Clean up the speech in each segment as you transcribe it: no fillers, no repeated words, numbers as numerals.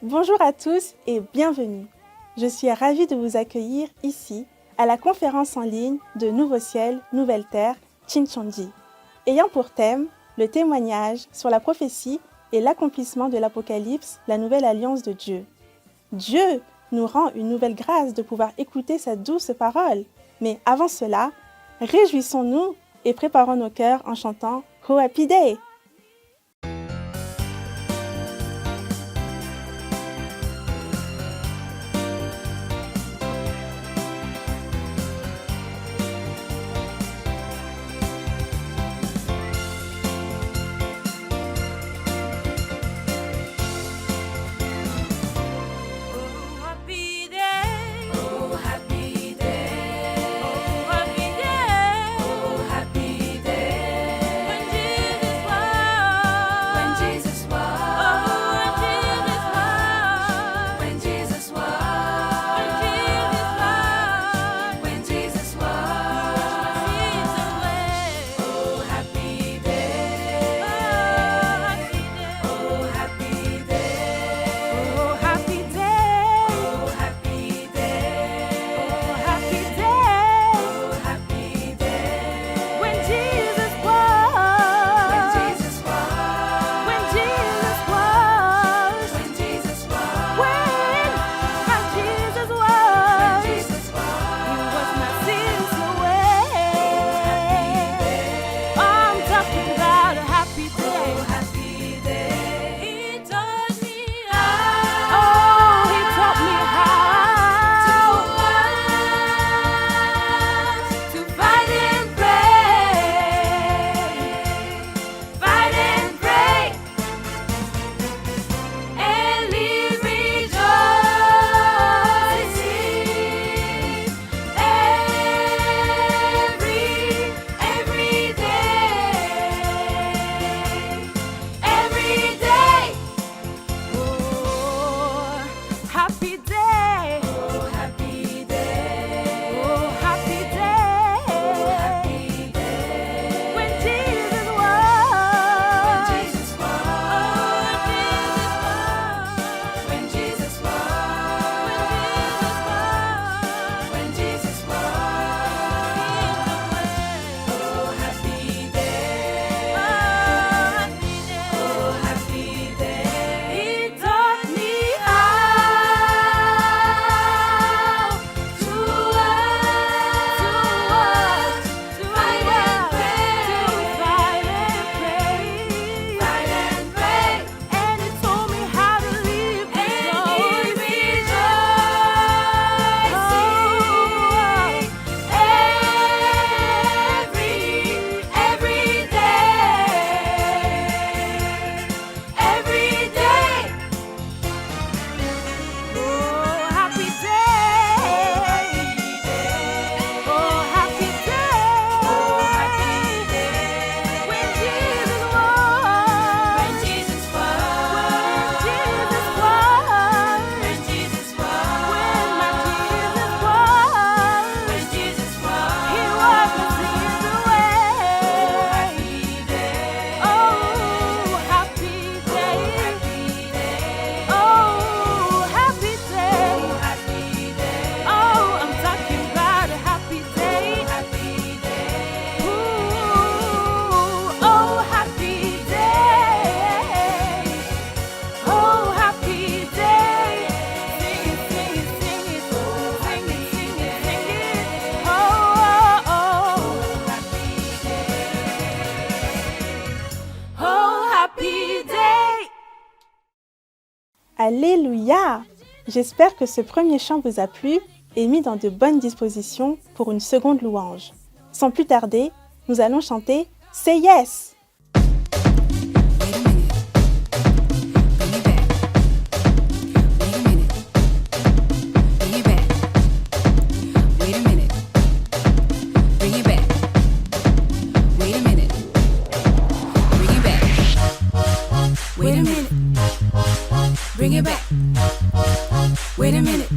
Bonjour à tous et bienvenue. Je suis ravie de vous accueillir ici à la conférence en ligne de Nouveau Ciel, Nouvelle Terre, Chinchonji, ayant pour thème le témoignage sur la prophétie et l'accomplissement de l'Apocalypse, la nouvelle alliance de Dieu. Dieu nous rend une nouvelle grâce de pouvoir écouter sa douce parole. Mais avant cela, réjouissons-nous et préparons nos cœurs en chantant « Oh Happy Day !» Alléluia! J'espère que ce premier chant vous a plu et mis dans de bonnes dispositions pour une seconde louange. Sans plus tarder, nous allons chanter « Say Yes !» Bring it back. Wait a minute.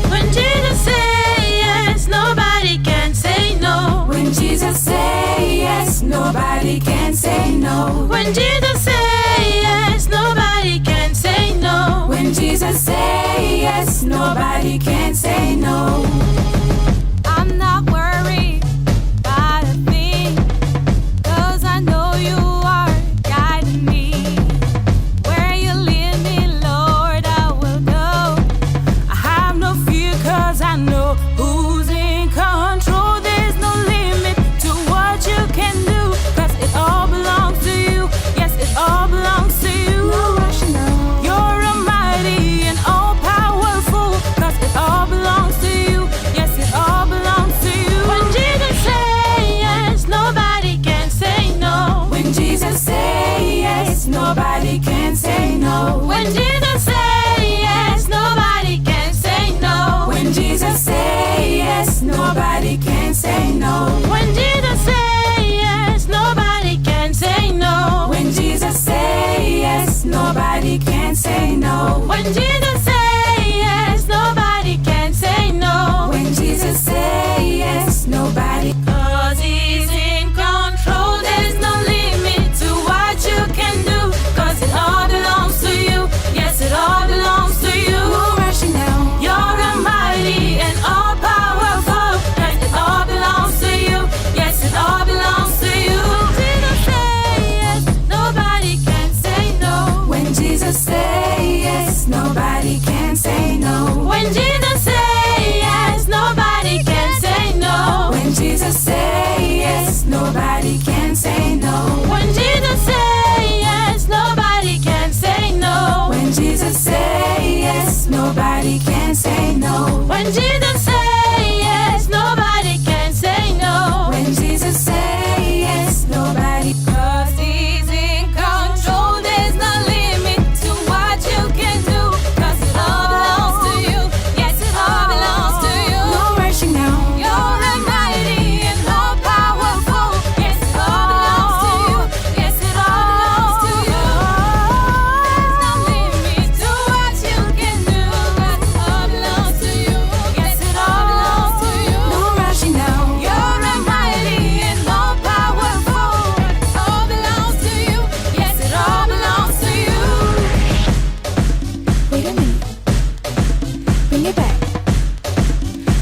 When Jesus say yes, nobody can say no. When Jesus say yes, nobody can say no. When Jesus say yes, nobody can say no. Jesus say yes, nobody can say no. When Jesus say yes, nobody can say no. When Jesus say yes, nobody can say no. When Jesus say yes, nobody can say no. When Jesus say yes, nobody can say no. When Jesus say yes, nobody can say no. When Jesus say yes, nobody. 'Cause He's in control. There's no limit to what you can do. 'Cause it all belongs to you. Yes, it all belongs to you. No rushing now. You're almighty and all powerful. Yes, it all belongs to you. Yes, it all belongs to you. There's no limit to what you can do. 'Cause it all belongs to you. Yes, it all belongs to you. No rushing now. You're almighty and all powerful. It all belongs to you. Yes, it all belongs to you. Wait a minute. Bring it back.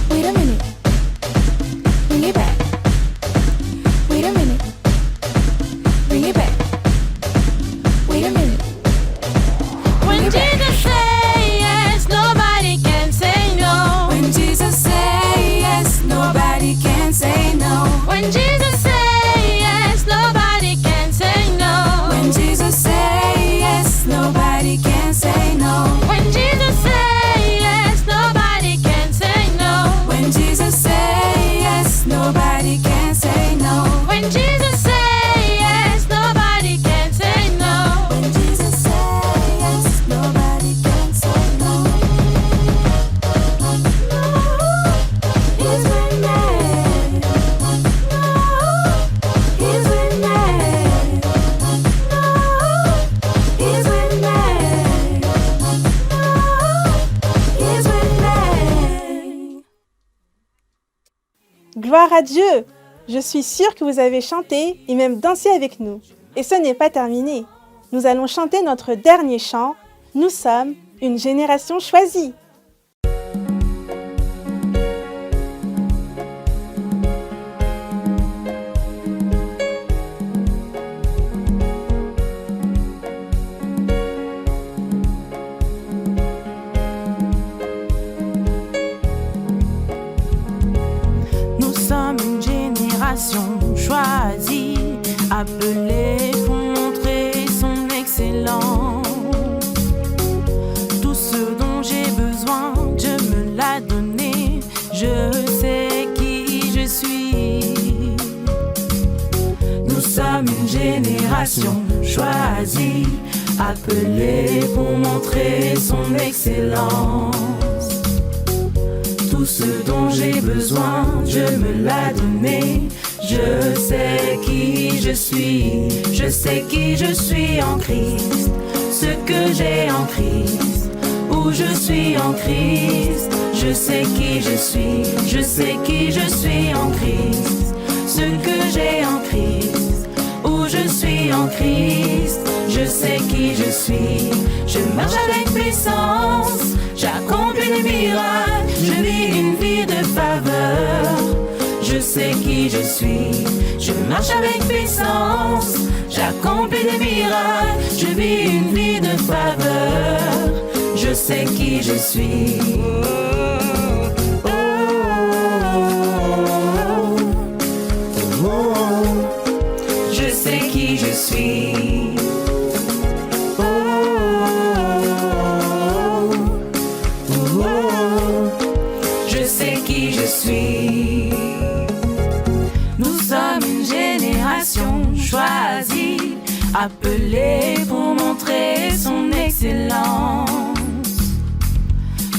Wait a minute. Bring it back. Wait a minute. Bring it back. Wait a minute. When Jesus say yes, nobody can say no. When Jesus say yes, nobody can say no. When Jesus say yes, nobody can say no. When Jesus say yes, nobody can say no. When Jesus say yes, nobody can say no. When Jesus say yes, nobody can say no. When Jesus say yes, nobody can say no. When Jesus say yes, nobody can say no. He's with me. He's with me. He's with me. He's with me. Gloire à Dieu! Je suis sûre que vous avez chanté et même dansé avec nous. Et ce n'est pas terminé. Nous allons chanter notre dernier chant. Nous sommes une génération choisie. Nous sommes une génération choisie, appelée pour montrer son excellence. Tout ce dont j'ai besoin, Dieu me l'a donné. Je sais qui je suis. Nous sommes une génération choisie, appelée pour montrer son excellence. Tout ce dont j'ai besoin, Dieu me l'a donné. Je sais qui je suis. Je sais qui je suis en Christ. Ce que j'ai en Christ. Où je suis en Christ. Je sais qui je suis. Je sais qui je suis en Christ. Ce que j'ai en Christ. Où je suis en Christ. Je sais qui je suis. Je marche avec puissance. J'accomplis des miracles. Je vis une vie de faveur. Je sais qui je suis. Je marche avec puissance. J'accomplis des miracles. Je vis une vie de faveur. Je sais qui je suis. Je sais qui je suis. Je sais qui je suis. Nous sommes une génération choisie, appelée pour montrer son excellence.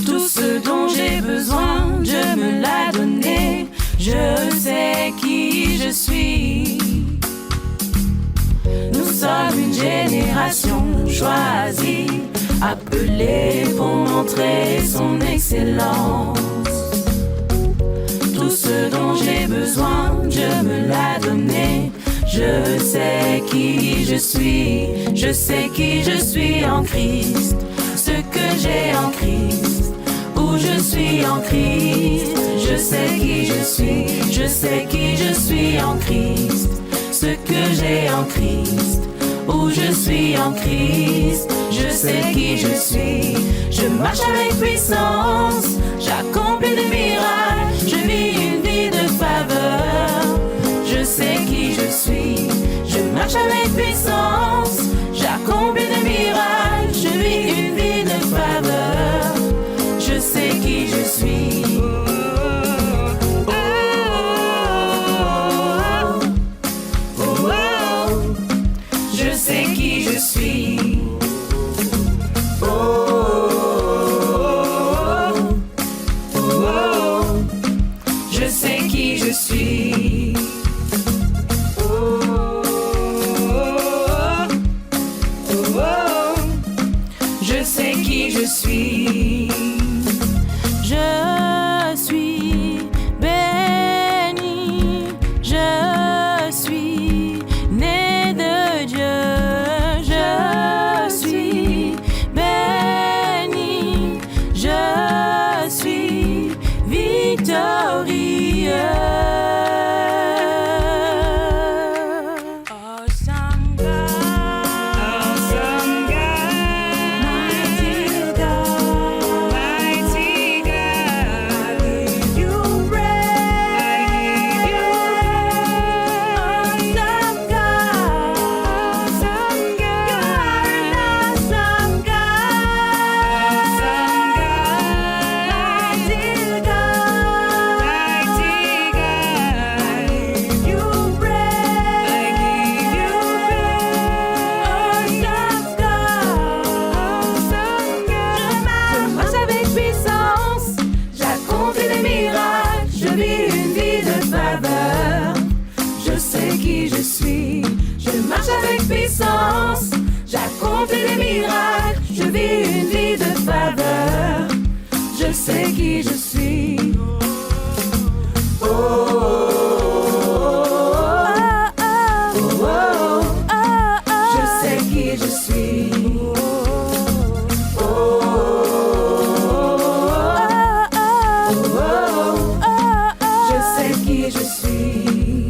Tout ce dont j'ai besoin, Dieu me l'a donné. Je sais qui je suis. Nous sommes une génération choisie, appelée pour montrer son excellence. Tout ce dont j'ai besoin, Dieu me l'a donné. Je sais qui je suis. Je sais qui je suis en Christ. Ce que j'ai en Christ. Où je suis en Christ. Je sais qui je suis. Je sais qui je suis en Christ. Ce que j'ai en Christ. où je suis en Christ. Je sais qui je suis, je marche avec puissance, j'accomplis des miracles, je vis une vie de faveur. Je sais qui je suis, je marche avec puissance, j'accomplis des miracles, je vis une vie de faveur. Je sais qui je suis. Je sais qui je suis. Je sais qui je suis. Je sais qui je suis. Je suis béni. Je suis né de Dieu. Je suis béni. Je suis victorieux. Awesome God. Awesome God. Mighty God. Mighty God. I give you praise. I give you praise. Awesome God. Awesome God. You're an awesome God. Awesome God. Mighty God. Mighty God. I give you praise. I give you praise. Awesome God. Awesome God. Je marche avec puissance, j'accomplis des miracles, je vis une vie de faveur. Je sais qui je suis, je marche avec puissance, j'accomplis des miracles, je vis une vie de faveur. Je sais qui je suis. Oh, oh, oh, oh, je sais qui je suis. Oh, je sais qui je suis.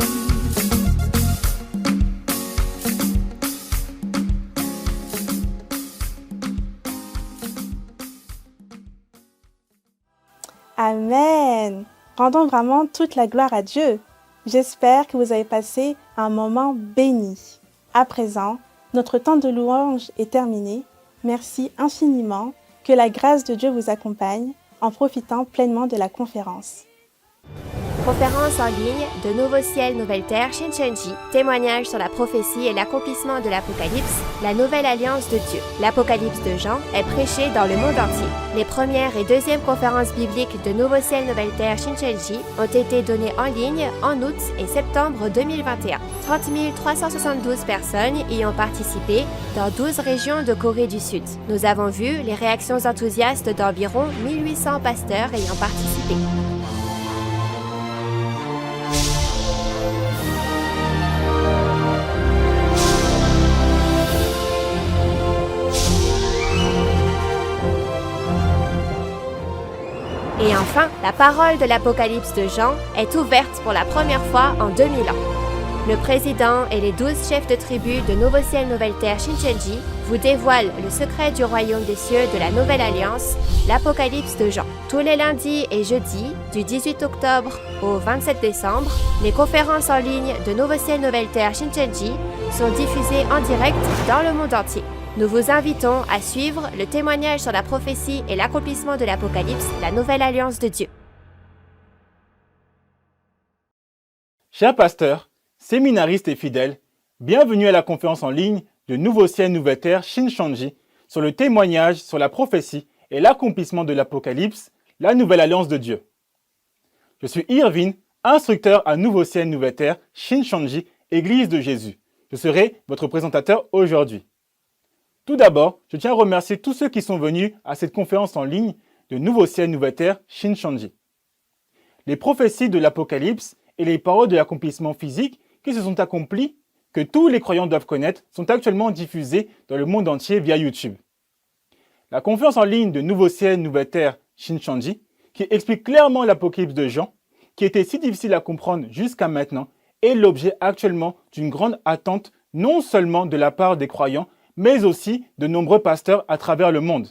Amen. Rendons vraiment toute la gloire à Dieu. J'espère que vous avez passé un moment béni. À présent, notre temps de louange est terminé. Merci infiniment. Que la grâce de Dieu vous accompagne en profitant pleinement de la conférence. Conférence en ligne de Nouveau Ciel, Nouvelle Terre, Shincheonji, témoignage sur la prophétie et l'accomplissement de l'Apocalypse, la nouvelle alliance de Dieu. L'Apocalypse de Jean est prêché dans le monde entier. Les premières et deuxièmes conférences bibliques de Nouveau Ciel, Nouvelle Terre, Shincheonji ont été données en ligne en août et septembre 2021. 30 372 personnes y ont participé dans 12 régions de Corée du Sud. Nous avons vu les réactions enthousiastes d'environ 1800 pasteurs ayant participé. Et enfin, la parole de l'Apocalypse de Jean est ouverte pour la première fois en 2000 ans. Le président et les 12 chefs de tribu de Nouveau Ciel, Nouvelle Terre, Shincheonji vous dévoilent le secret du royaume des cieux de la Nouvelle Alliance, l'Apocalypse de Jean. Tous les lundis et jeudis, du 18 octobre au 27 décembre, les conférences en ligne de Nouveau Ciel, Nouvelle Terre, Shincheonji sont diffusées en direct dans le monde entier. Nous vous invitons à suivre le témoignage sur la prophétie et l'accomplissement de l'Apocalypse, la Nouvelle Alliance de Dieu. Chers pasteurs, séminaristes et fidèles, bienvenue à la conférence en ligne de Nouveau Ciel, Nouvelle Terre, Shincheonji sur le témoignage sur la prophétie et l'accomplissement de l'Apocalypse, la Nouvelle Alliance de Dieu. Je suis Irvin, instructeur à Nouveau Ciel, Nouvelle Terre, Shincheonji, Église de Jésus. Je serai votre présentateur aujourd'hui. Tout d'abord, je tiens à remercier tous ceux qui sont venus à cette conférence en ligne de Nouveau Ciel, Nouvelle Terre, Shincheonji. Les prophéties de l'Apocalypse et les paroles de l'accomplissement physique qui se sont accomplies, que tous les croyants doivent connaître, sont actuellement diffusées dans le monde entier via YouTube. La conférence en ligne de Nouveau Ciel, Nouvelle Terre, Shincheonji, qui explique clairement l'Apocalypse de Jean, qui était si difficile à comprendre jusqu'à maintenant, est l'objet actuellement d'une grande attente non seulement de la part des croyants, mais aussi de nombreux pasteurs à travers le monde.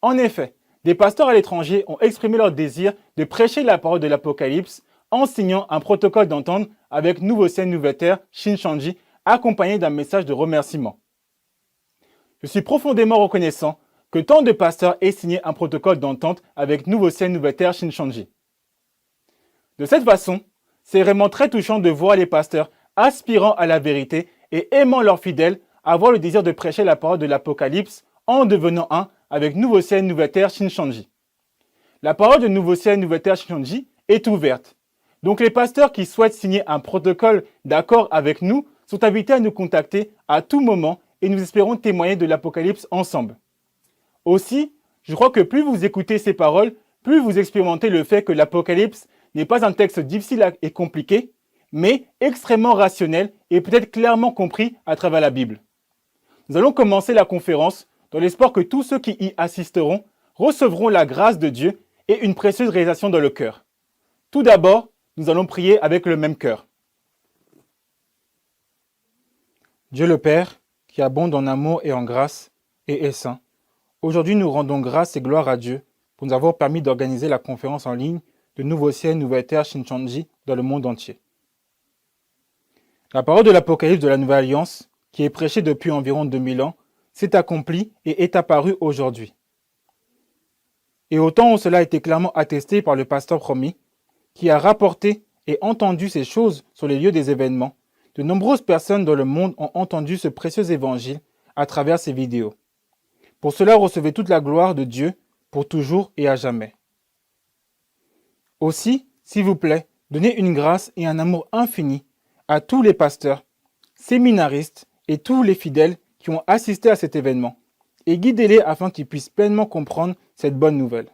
En effet, des pasteurs à l'étranger ont exprimé leur désir de prêcher la parole de l'Apocalypse en signant un protocole d'entente avec Nouveau Ciel, Nouvelle Terre, Shincheonji, accompagné d'un message de remerciement. Je suis profondément reconnaissant que tant de pasteurs aient signé un protocole d'entente avec Nouveau Ciel, Nouvelle Terre, Shincheonji. De cette façon, c'est vraiment très touchant de voir les pasteurs aspirant à la vérité et aimant leurs fidèles avoir le désir de prêcher la parole de l'Apocalypse en devenant un avec Nouveau Ciel, Nouvelle Terre, Shincheonji. La parole de Nouveau Ciel, Nouvelle Terre, Shincheonji est ouverte. Donc les pasteurs qui souhaitent signer un protocole d'accord avec nous sont invités à nous contacter à tout moment et nous espérons témoigner de l'Apocalypse ensemble. Aussi, je crois que plus vous écoutez ces paroles, plus vous expérimentez le fait que l'Apocalypse n'est pas un texte difficile et compliqué, mais extrêmement rationnel et peut-être clairement compris à travers la Bible. Nous allons commencer la conférence dans l'espoir que tous ceux qui y assisteront recevront la grâce de Dieu et une précieuse réalisation dans le cœur. Tout d'abord, nous allons prier avec le même cœur. Dieu le Père, qui abonde en amour et en grâce et est saint, aujourd'hui nous rendons grâce et gloire à Dieu pour nous avoir permis d'organiser la conférence en ligne de Nouveau Ciel, Nouvelle Terre, Shincheonji dans le monde entier. La parole de l'Apocalypse de la Nouvelle Alliance, qui est prêchée depuis environ 2000 ans, s'est accomplie et est apparue aujourd'hui. Et au temps où cela a été clairement attesté par le pasteur promis, qui a rapporté et entendu ces choses sur les lieux des événements, de nombreuses personnes dans le monde ont entendu ce précieux évangile à travers ces vidéos. Pour cela, recevez toute la gloire de Dieu pour toujours et à jamais. Aussi, s'il vous plaît, donnez une grâce et un amour infini à tous les pasteurs, séminaristes et tous les fidèles qui ont assisté à cet événement, et guidez-les afin qu'ils puissent pleinement comprendre cette bonne nouvelle.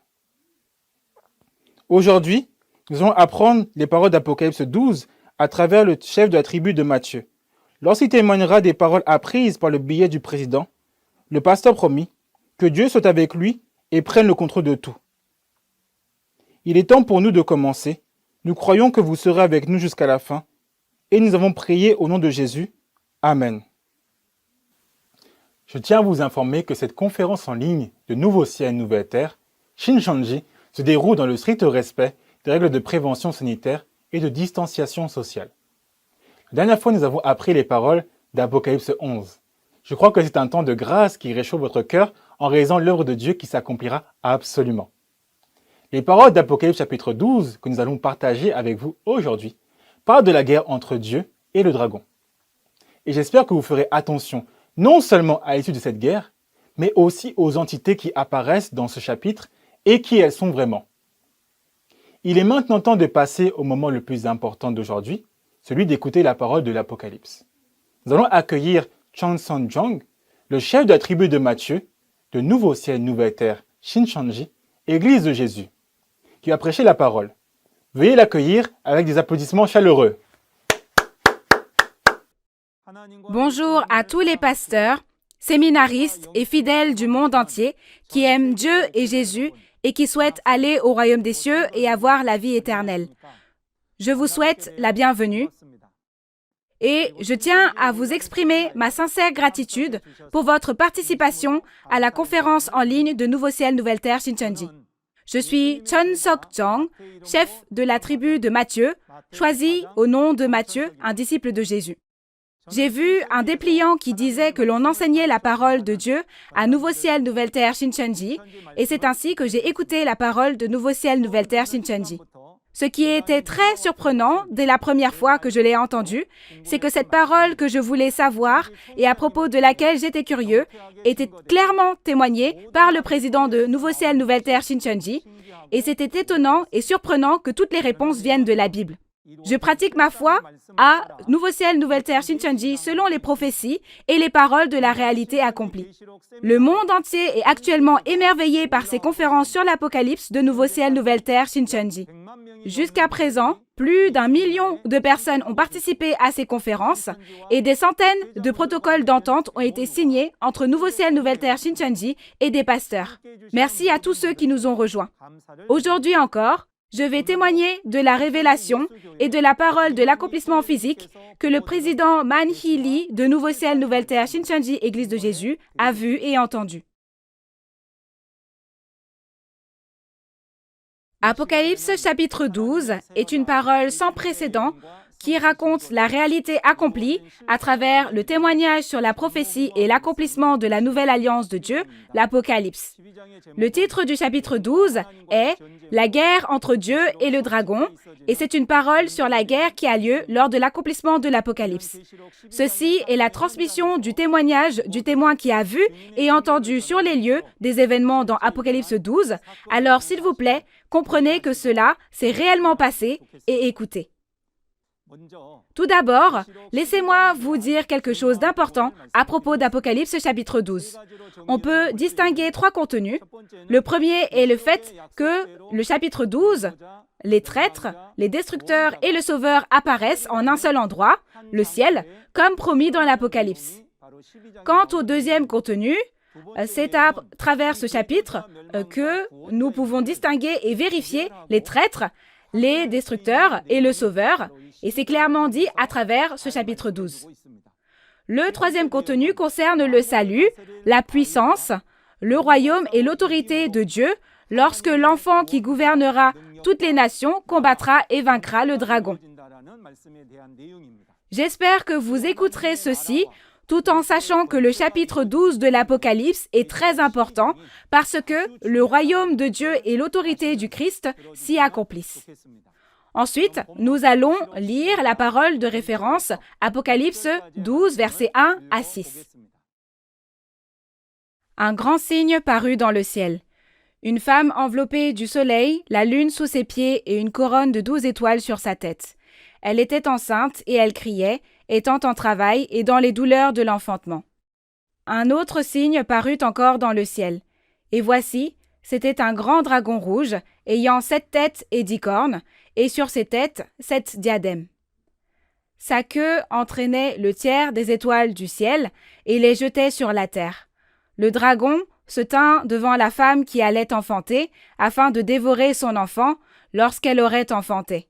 Aujourd'hui, nous allons apprendre les paroles d'Apocalypse 12 à travers le chef de la tribu de Matthieu. Lorsqu'il témoignera des paroles apprises par le biais du président, le pasteur promis que Dieu soit avec lui et prenne le contrôle de tout. Il est temps pour nous de commencer. Nous croyons que vous serez avec nous jusqu'à la fin et nous avons prié au nom de Jésus. Amen. Je tiens à vous informer que cette conférence en ligne de Nouveau Ciel, Nouvelle Terre, Shincheonji, se déroule dans le strict respect des règles de prévention sanitaire et de distanciation sociale. La dernière fois, nous avons appris les paroles d'Apocalypse 11. Je crois que c'est un temps de grâce qui réchauffe votre cœur en réalisant l'œuvre de Dieu qui s'accomplira absolument. Les paroles d'Apocalypse chapitre 12 que nous allons partager avec vous aujourd'hui parlent de la guerre entre Dieu et le dragon. Et j'espère que vous ferez attention non seulement à l'issue de cette guerre, mais aussi aux entités qui apparaissent dans ce chapitre et qui elles sont vraiment. Il est maintenant temps de passer au moment le plus important d'aujourd'hui, celui d'écouter la parole de l'Apocalypse. Nous allons accueillir Chang Son-jong, le chef de la tribu de Matthieu, de Nouveau Ciel, Nouvelle Terre, Shincheonji, Église de Jésus, qui va prêcher la parole. Veuillez l'accueillir avec des applaudissements chaleureux. Bonjour à tous les pasteurs, séminaristes et fidèles du monde entier qui aiment Dieu et Jésus et qui souhaitent aller au royaume des cieux et avoir la vie éternelle. Je vous souhaite la bienvenue et je tiens à vous exprimer ma sincère gratitude pour votre participation à la conférence en ligne de Nouveau Ciel, Nouvelle Terre, Shincheonji. Je suis Chon Sok-jong, chef de la tribu de Matthieu, choisi au nom de Matthieu, un disciple de Jésus. J'ai vu un dépliant qui disait que l'on enseignait la parole de Dieu à Nouveau Ciel, Nouvelle Terre, Shincheonji, et c'est ainsi que j'ai écouté la parole de Nouveau Ciel, Nouvelle Terre, Shincheonji. Ce qui était très surprenant dès la première fois que je l'ai entendue, c'est que cette parole que je voulais savoir et à propos de laquelle j'étais curieux était clairement témoignée par le président de Nouveau Ciel, Nouvelle Terre, Shincheonji, et c'était étonnant et surprenant que toutes les réponses viennent de la Bible. Je pratique ma foi à Nouveau Ciel, Nouvelle Terre, Shincheonji selon les prophéties et les paroles de la réalité accomplie. Le monde entier est actuellement émerveillé par ces conférences sur l'Apocalypse de Nouveau Ciel, Nouvelle Terre, Shincheonji. Jusqu'à présent, plus d'1 million de personnes ont participé à ces conférences et des centaines de protocoles d'entente ont été signés entre Nouveau Ciel, Nouvelle Terre, Shincheonji et des pasteurs. Merci à tous ceux qui nous ont rejoints. Aujourd'hui encore, Je vais témoigner de la révélation et de la parole de l'accomplissement physique que le président Man Hee-lee de Nouveau Ciel, Nouvelle Terre, Shincheonji, Église de Jésus, a vu et entendu. Apocalypse chapitre 12 est une parole sans précédent qui raconte la réalité accomplie à travers le témoignage sur la prophétie et l'accomplissement de la nouvelle alliance de Dieu, l'Apocalypse. Le titre du chapitre 12 est « La guerre entre Dieu et le dragon » et c'est une parole sur la guerre qui a lieu lors de l'accomplissement de l'Apocalypse. Ceci est la transmission du témoignage du témoin qui a vu et entendu sur les lieux des événements dans Apocalypse 12. Alors, s'il vous plaît, comprenez que cela s'est réellement passé et écoutez. Tout d'abord, laissez-moi vous dire quelque chose d'important à propos d'Apocalypse chapitre 12. On peut distinguer 3 contenus. Le premier est le fait que le chapitre 12, les traîtres, les destructeurs et le sauveur apparaissent en un seul endroit, le ciel, comme promis dans l'Apocalypse. Quant au deuxième contenu, c'est à travers ce chapitre que nous pouvons distinguer et vérifier les traîtres, les destructeurs et le sauveur, et c'est clairement dit à travers ce chapitre 12. Le troisième contenu concerne le salut, la puissance, le royaume et l'autorité de Dieu lorsque l'enfant qui gouvernera toutes les nations combattra et vaincra le dragon. J'espère que vous écouterez ceci tout en sachant que le chapitre 12 de l'Apocalypse est très important parce que le royaume de Dieu et l'autorité du Christ s'y accomplissent. Ensuite, nous allons lire la parole de référence Apocalypse 12, versets 1 à 6. Un grand signe parut dans le ciel. Une femme enveloppée du soleil, la lune sous ses pieds et une couronne de 12 étoiles sur sa tête. Elle était enceinte et elle criait, étant en travail et dans les douleurs de l'enfantement. Un autre signe parut encore dans le ciel. Et voici, c'était un grand dragon rouge, ayant 7 têtes et 10 cornes, et sur ses têtes 7 diadèmes. Sa queue entraînait le tiers des étoiles du ciel et les jetait sur la terre. Le dragon se tint devant la femme qui allait enfanter, afin de dévorer son enfant lorsqu'elle aurait enfanté.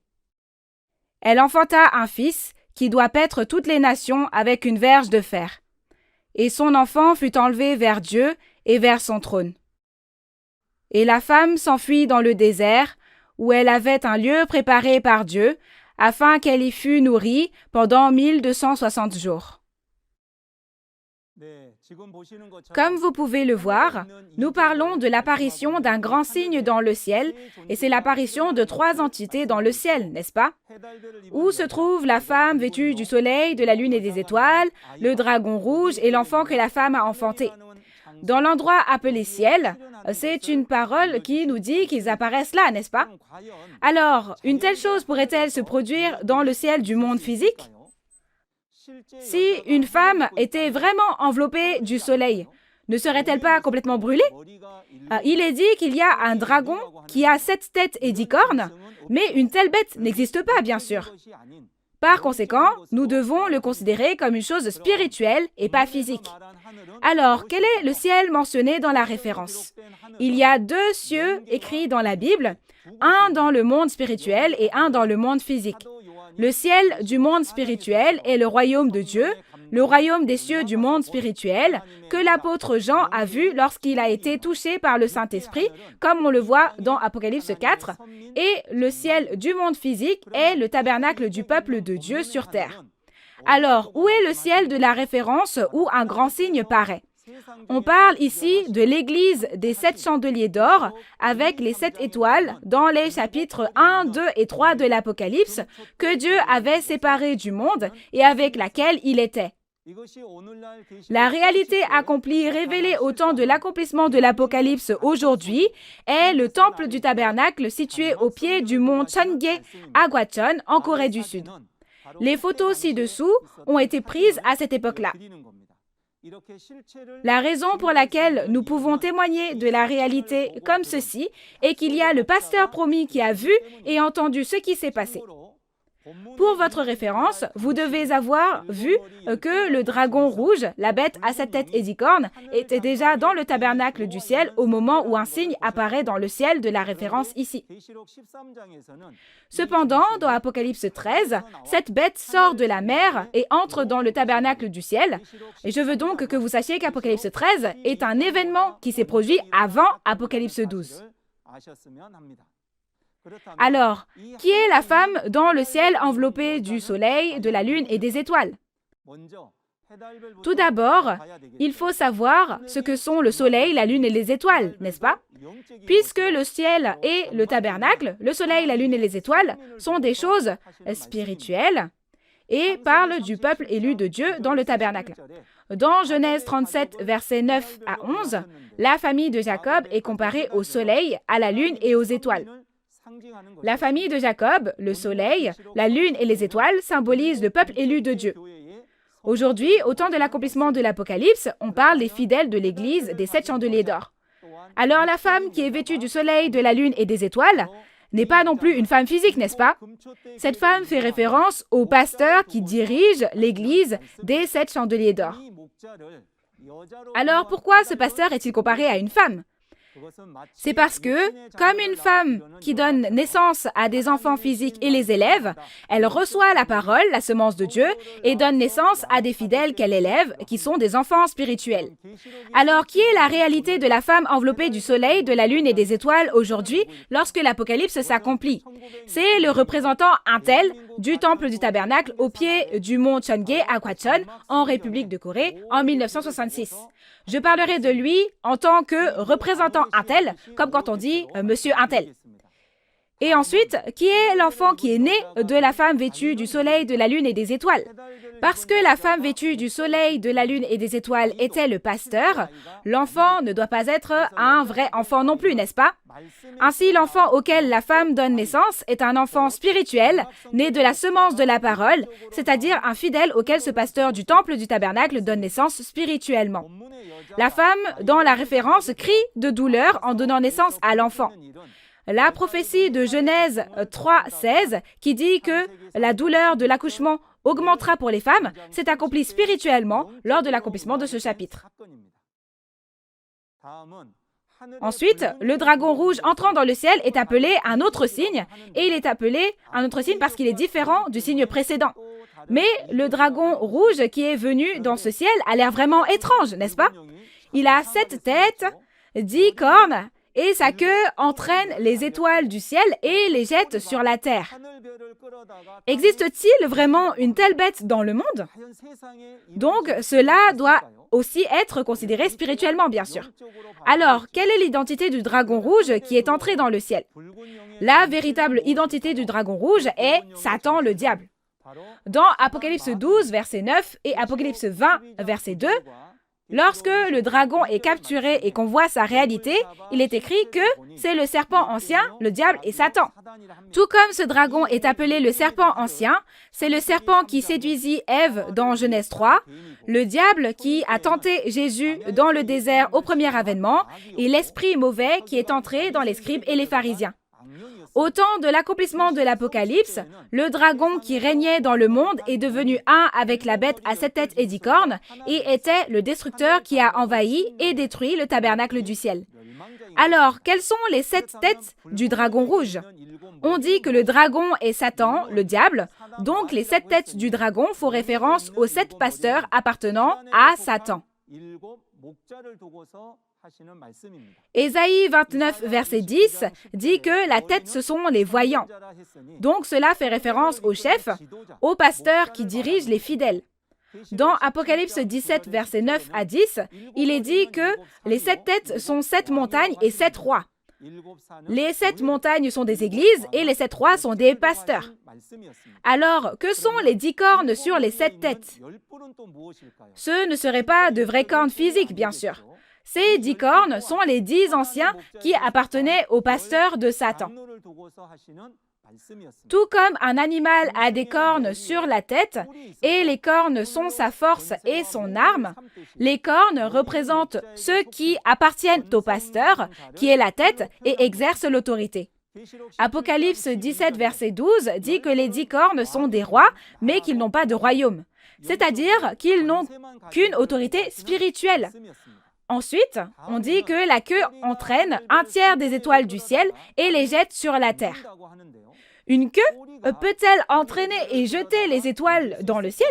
Elle enfanta un fils qui doit paître toutes les nations avec une verge de fer. Et son enfant fut enlevé vers Dieu et vers son trône. Et la femme s'enfuit dans le désert, où elle avait un lieu préparé par Dieu, afin qu'elle y fût nourrie pendant 1260 jours. Comme vous pouvez le voir, nous parlons de l'apparition d'un grand signe dans le ciel, et c'est l'apparition de 3 entités dans le ciel, n'est-ce pas? Où se trouve la femme vêtue du soleil, de la lune et des étoiles, le dragon rouge et l'enfant que la femme a enfanté? Dans l'endroit appelé ciel, c'est une parole qui nous dit qu'ils apparaissent là, n'est-ce pas? Alors, une telle chose pourrait-elle se produire dans le ciel du monde physique? Si une femme était vraiment enveloppée du soleil, ne serait-elle pas complètement brûlée? Il est dit qu'il y a un dragon qui a 7 têtes et 10 cornes, mais une telle bête n'existe pas, bien sûr. Par conséquent, nous devons le considérer comme une chose spirituelle et pas physique. Alors, quel est le ciel mentionné dans la référence? Il y a 2 cieux écrits dans la Bible, un dans le monde spirituel et un dans le monde physique. Le ciel du monde spirituel est le royaume de Dieu, le royaume des cieux du monde spirituel, que l'apôtre Jean a vu lorsqu'il a été touché par le Saint-Esprit, comme on le voit dans Apocalypse 4, et le ciel du monde physique est le tabernacle du peuple de Dieu sur terre. Alors, où est le ciel de la référence où un grand signe paraît? On parle ici de l'église des 7 chandeliers d'or avec les 7 étoiles dans les chapitres 1, 2 et 3 de l'Apocalypse que Dieu avait séparé du monde et avec laquelle il était. La réalité accomplie révélée au temps de l'accomplissement de l'Apocalypse aujourd'hui est le temple du tabernacle situé au pied du mont Cheonggye à Gwacheon en Corée du Sud. Les photos ci-dessous ont été prises à cette époque-là. La raison pour laquelle nous pouvons témoigner de la réalité comme ceci est qu'il y a le pasteur promis qui a vu et entendu ce qui s'est passé. Pour votre référence, vous devez avoir vu que le dragon rouge, la bête à 7 têtes et 10 cornes, était déjà dans le tabernacle du ciel au moment où un signe apparaît dans le ciel de la référence ici. Cependant, dans Apocalypse 13, cette bête sort de la mer et entre dans le tabernacle du ciel. Et je veux donc que vous sachiez qu'Apocalypse 13 est un événement qui s'est produit avant Apocalypse 12. Alors, qui est la femme dans le ciel enveloppée du soleil, de la lune et des étoiles? Tout d'abord, il faut savoir ce que sont le soleil, la lune et les étoiles, n'est-ce pas? Puisque le ciel et le tabernacle, le soleil, la lune et les étoiles sont des choses spirituelles et parlent du peuple élu de Dieu dans le tabernacle. Dans Genèse 37, versets 9 à 11, la famille de Jacob est comparée au soleil, à la lune et aux étoiles. La famille de Jacob, le soleil, la lune et les étoiles symbolisent le peuple élu de Dieu. Aujourd'hui, au temps de l'accomplissement de l'Apocalypse, on parle des fidèles de l'Église des 7 chandeliers d'or. Alors la femme qui est vêtue du soleil, de la lune et des étoiles n'est pas non plus une femme physique, n'est-ce pas? Cette femme fait référence au pasteur qui dirige l'Église des 7 chandeliers d'or. Alors pourquoi ce pasteur est-il comparé à une femme? C'est parce que, comme une femme qui donne naissance à des enfants physiques et les élève, elle reçoit la parole, la semence de Dieu, et donne naissance à des fidèles qu'elle élève, qui sont des enfants spirituels. Alors, qui est la réalité de la femme enveloppée du soleil, de la lune et des étoiles aujourd'hui, lorsque l'Apocalypse s'accomplit? C'est le représentant Intel du temple du tabernacle au pied du mont Cheonggye à Gwacheon, en République de Corée, en 1966. Je parlerai de lui en tant que représentant Intel, comme quand on dit Monsieur Intel. Et ensuite, qui est l'enfant qui est né de la femme vêtue du soleil, de la lune et des étoiles? Parce que la femme vêtue du soleil, de la lune et des étoiles était le pasteur, l'enfant ne doit pas être un vrai enfant non plus, n'est-ce pas? Ainsi, l'enfant auquel la femme donne naissance est un enfant spirituel, né de la semence de la parole, c'est-à-dire un fidèle auquel ce pasteur du temple du tabernacle donne naissance spirituellement. La femme, dans la référence, crie de douleur en donnant naissance à l'enfant. La prophétie de Genèse 3:16, qui dit que la douleur de l'accouchement augmentera pour les femmes, s'est accomplie spirituellement lors de l'accomplissement de ce chapitre. Ensuite, le dragon rouge entrant dans le ciel est appelé un autre signe, et il est appelé un autre signe parce qu'il est différent du signe précédent. Mais le dragon rouge qui est venu dans ce ciel a l'air vraiment étrange, n'est-ce pas? Il a 7 têtes, 10 cornes, et sa queue entraîne les étoiles du ciel et les jette sur la terre. Existe-t-il vraiment une telle bête dans le monde? Donc, cela doit aussi être considéré spirituellement, bien sûr. Alors, quelle est l'identité du dragon rouge qui est entré dans le ciel? La véritable identité du dragon rouge est Satan le diable. Dans Apocalypse 12, verset 9 et Apocalypse 20, verset 2, lorsque le dragon est capturé et qu'on voit sa réalité, il est écrit que c'est le serpent ancien, le diable et Satan. Tout comme ce dragon est appelé le serpent ancien, c'est le serpent qui séduisit Ève dans Genèse 3, le diable qui a tenté Jésus dans le désert au premier avènement et l'esprit mauvais qui est entré dans les scribes et les pharisiens. Au temps de l'accomplissement de l'Apocalypse, le dragon qui régnait dans le monde est devenu un avec la bête à 7 têtes et 10 cornes et était le destructeur qui a envahi et détruit le tabernacle du ciel. Alors, quelles sont les 7 têtes du dragon rouge? On dit que le dragon est Satan, le diable, donc les 7 têtes du dragon font référence aux 7 pasteurs appartenant à Satan. Ésaïe 29, verset 10 dit que la tête, ce sont les voyants. Donc cela fait référence au chef, au pasteur qui dirige les fidèles. Dans Apocalypse 17, verset 9 à 10, il est dit que les 7 têtes sont 7 montagnes et 7 rois. Les 7 montagnes sont des églises et les 7 rois sont des pasteurs. Alors, que sont les 10 cornes sur les 7 têtes? Ce ne seraient pas de vraies cornes physiques, bien sûr. Ces 10 cornes sont les 10 anciens qui appartenaient aux pasteurs de Satan. Tout comme un animal a des cornes sur la tête, et les cornes sont sa force et son arme, les cornes représentent ceux qui appartiennent au pasteur, qui est la tête et exerce l'autorité. Apocalypse 17, verset 12 dit que les 10 cornes sont des rois, mais qu'ils n'ont pas de royaume, c'est-à-dire qu'ils n'ont qu'une autorité spirituelle. Ensuite, on dit que la queue entraîne un tiers des étoiles du ciel et les jette sur la terre. Une queue peut-elle entraîner et jeter les étoiles dans le ciel?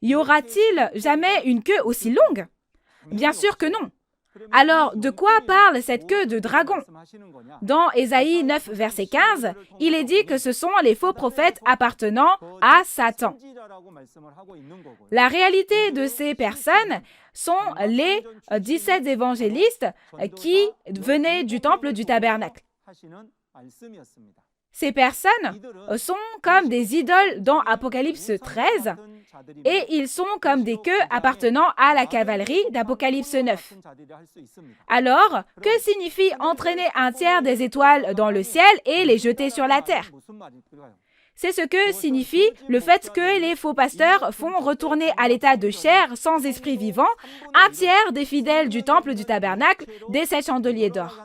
Y aura-t-il jamais une queue aussi longue? Bien sûr que non. Alors, de quoi parle cette queue de dragon? Dans Ésaïe 9, verset 15, il est dit que ce sont les faux prophètes appartenant à Satan. La réalité de ces personnes sont les 17 évangélistes qui venaient du temple du tabernacle. Ces personnes sont comme des idoles dans Apocalypse 13 et ils sont comme des queues appartenant à la cavalerie d'Apocalypse 9. Alors, que signifie entraîner un tiers des étoiles dans le ciel et les jeter sur la terre? C'est ce que signifie le fait que les faux pasteurs font retourner à l'état de chair sans esprit vivant un tiers des fidèles du temple du tabernacle des 7 chandeliers d'or.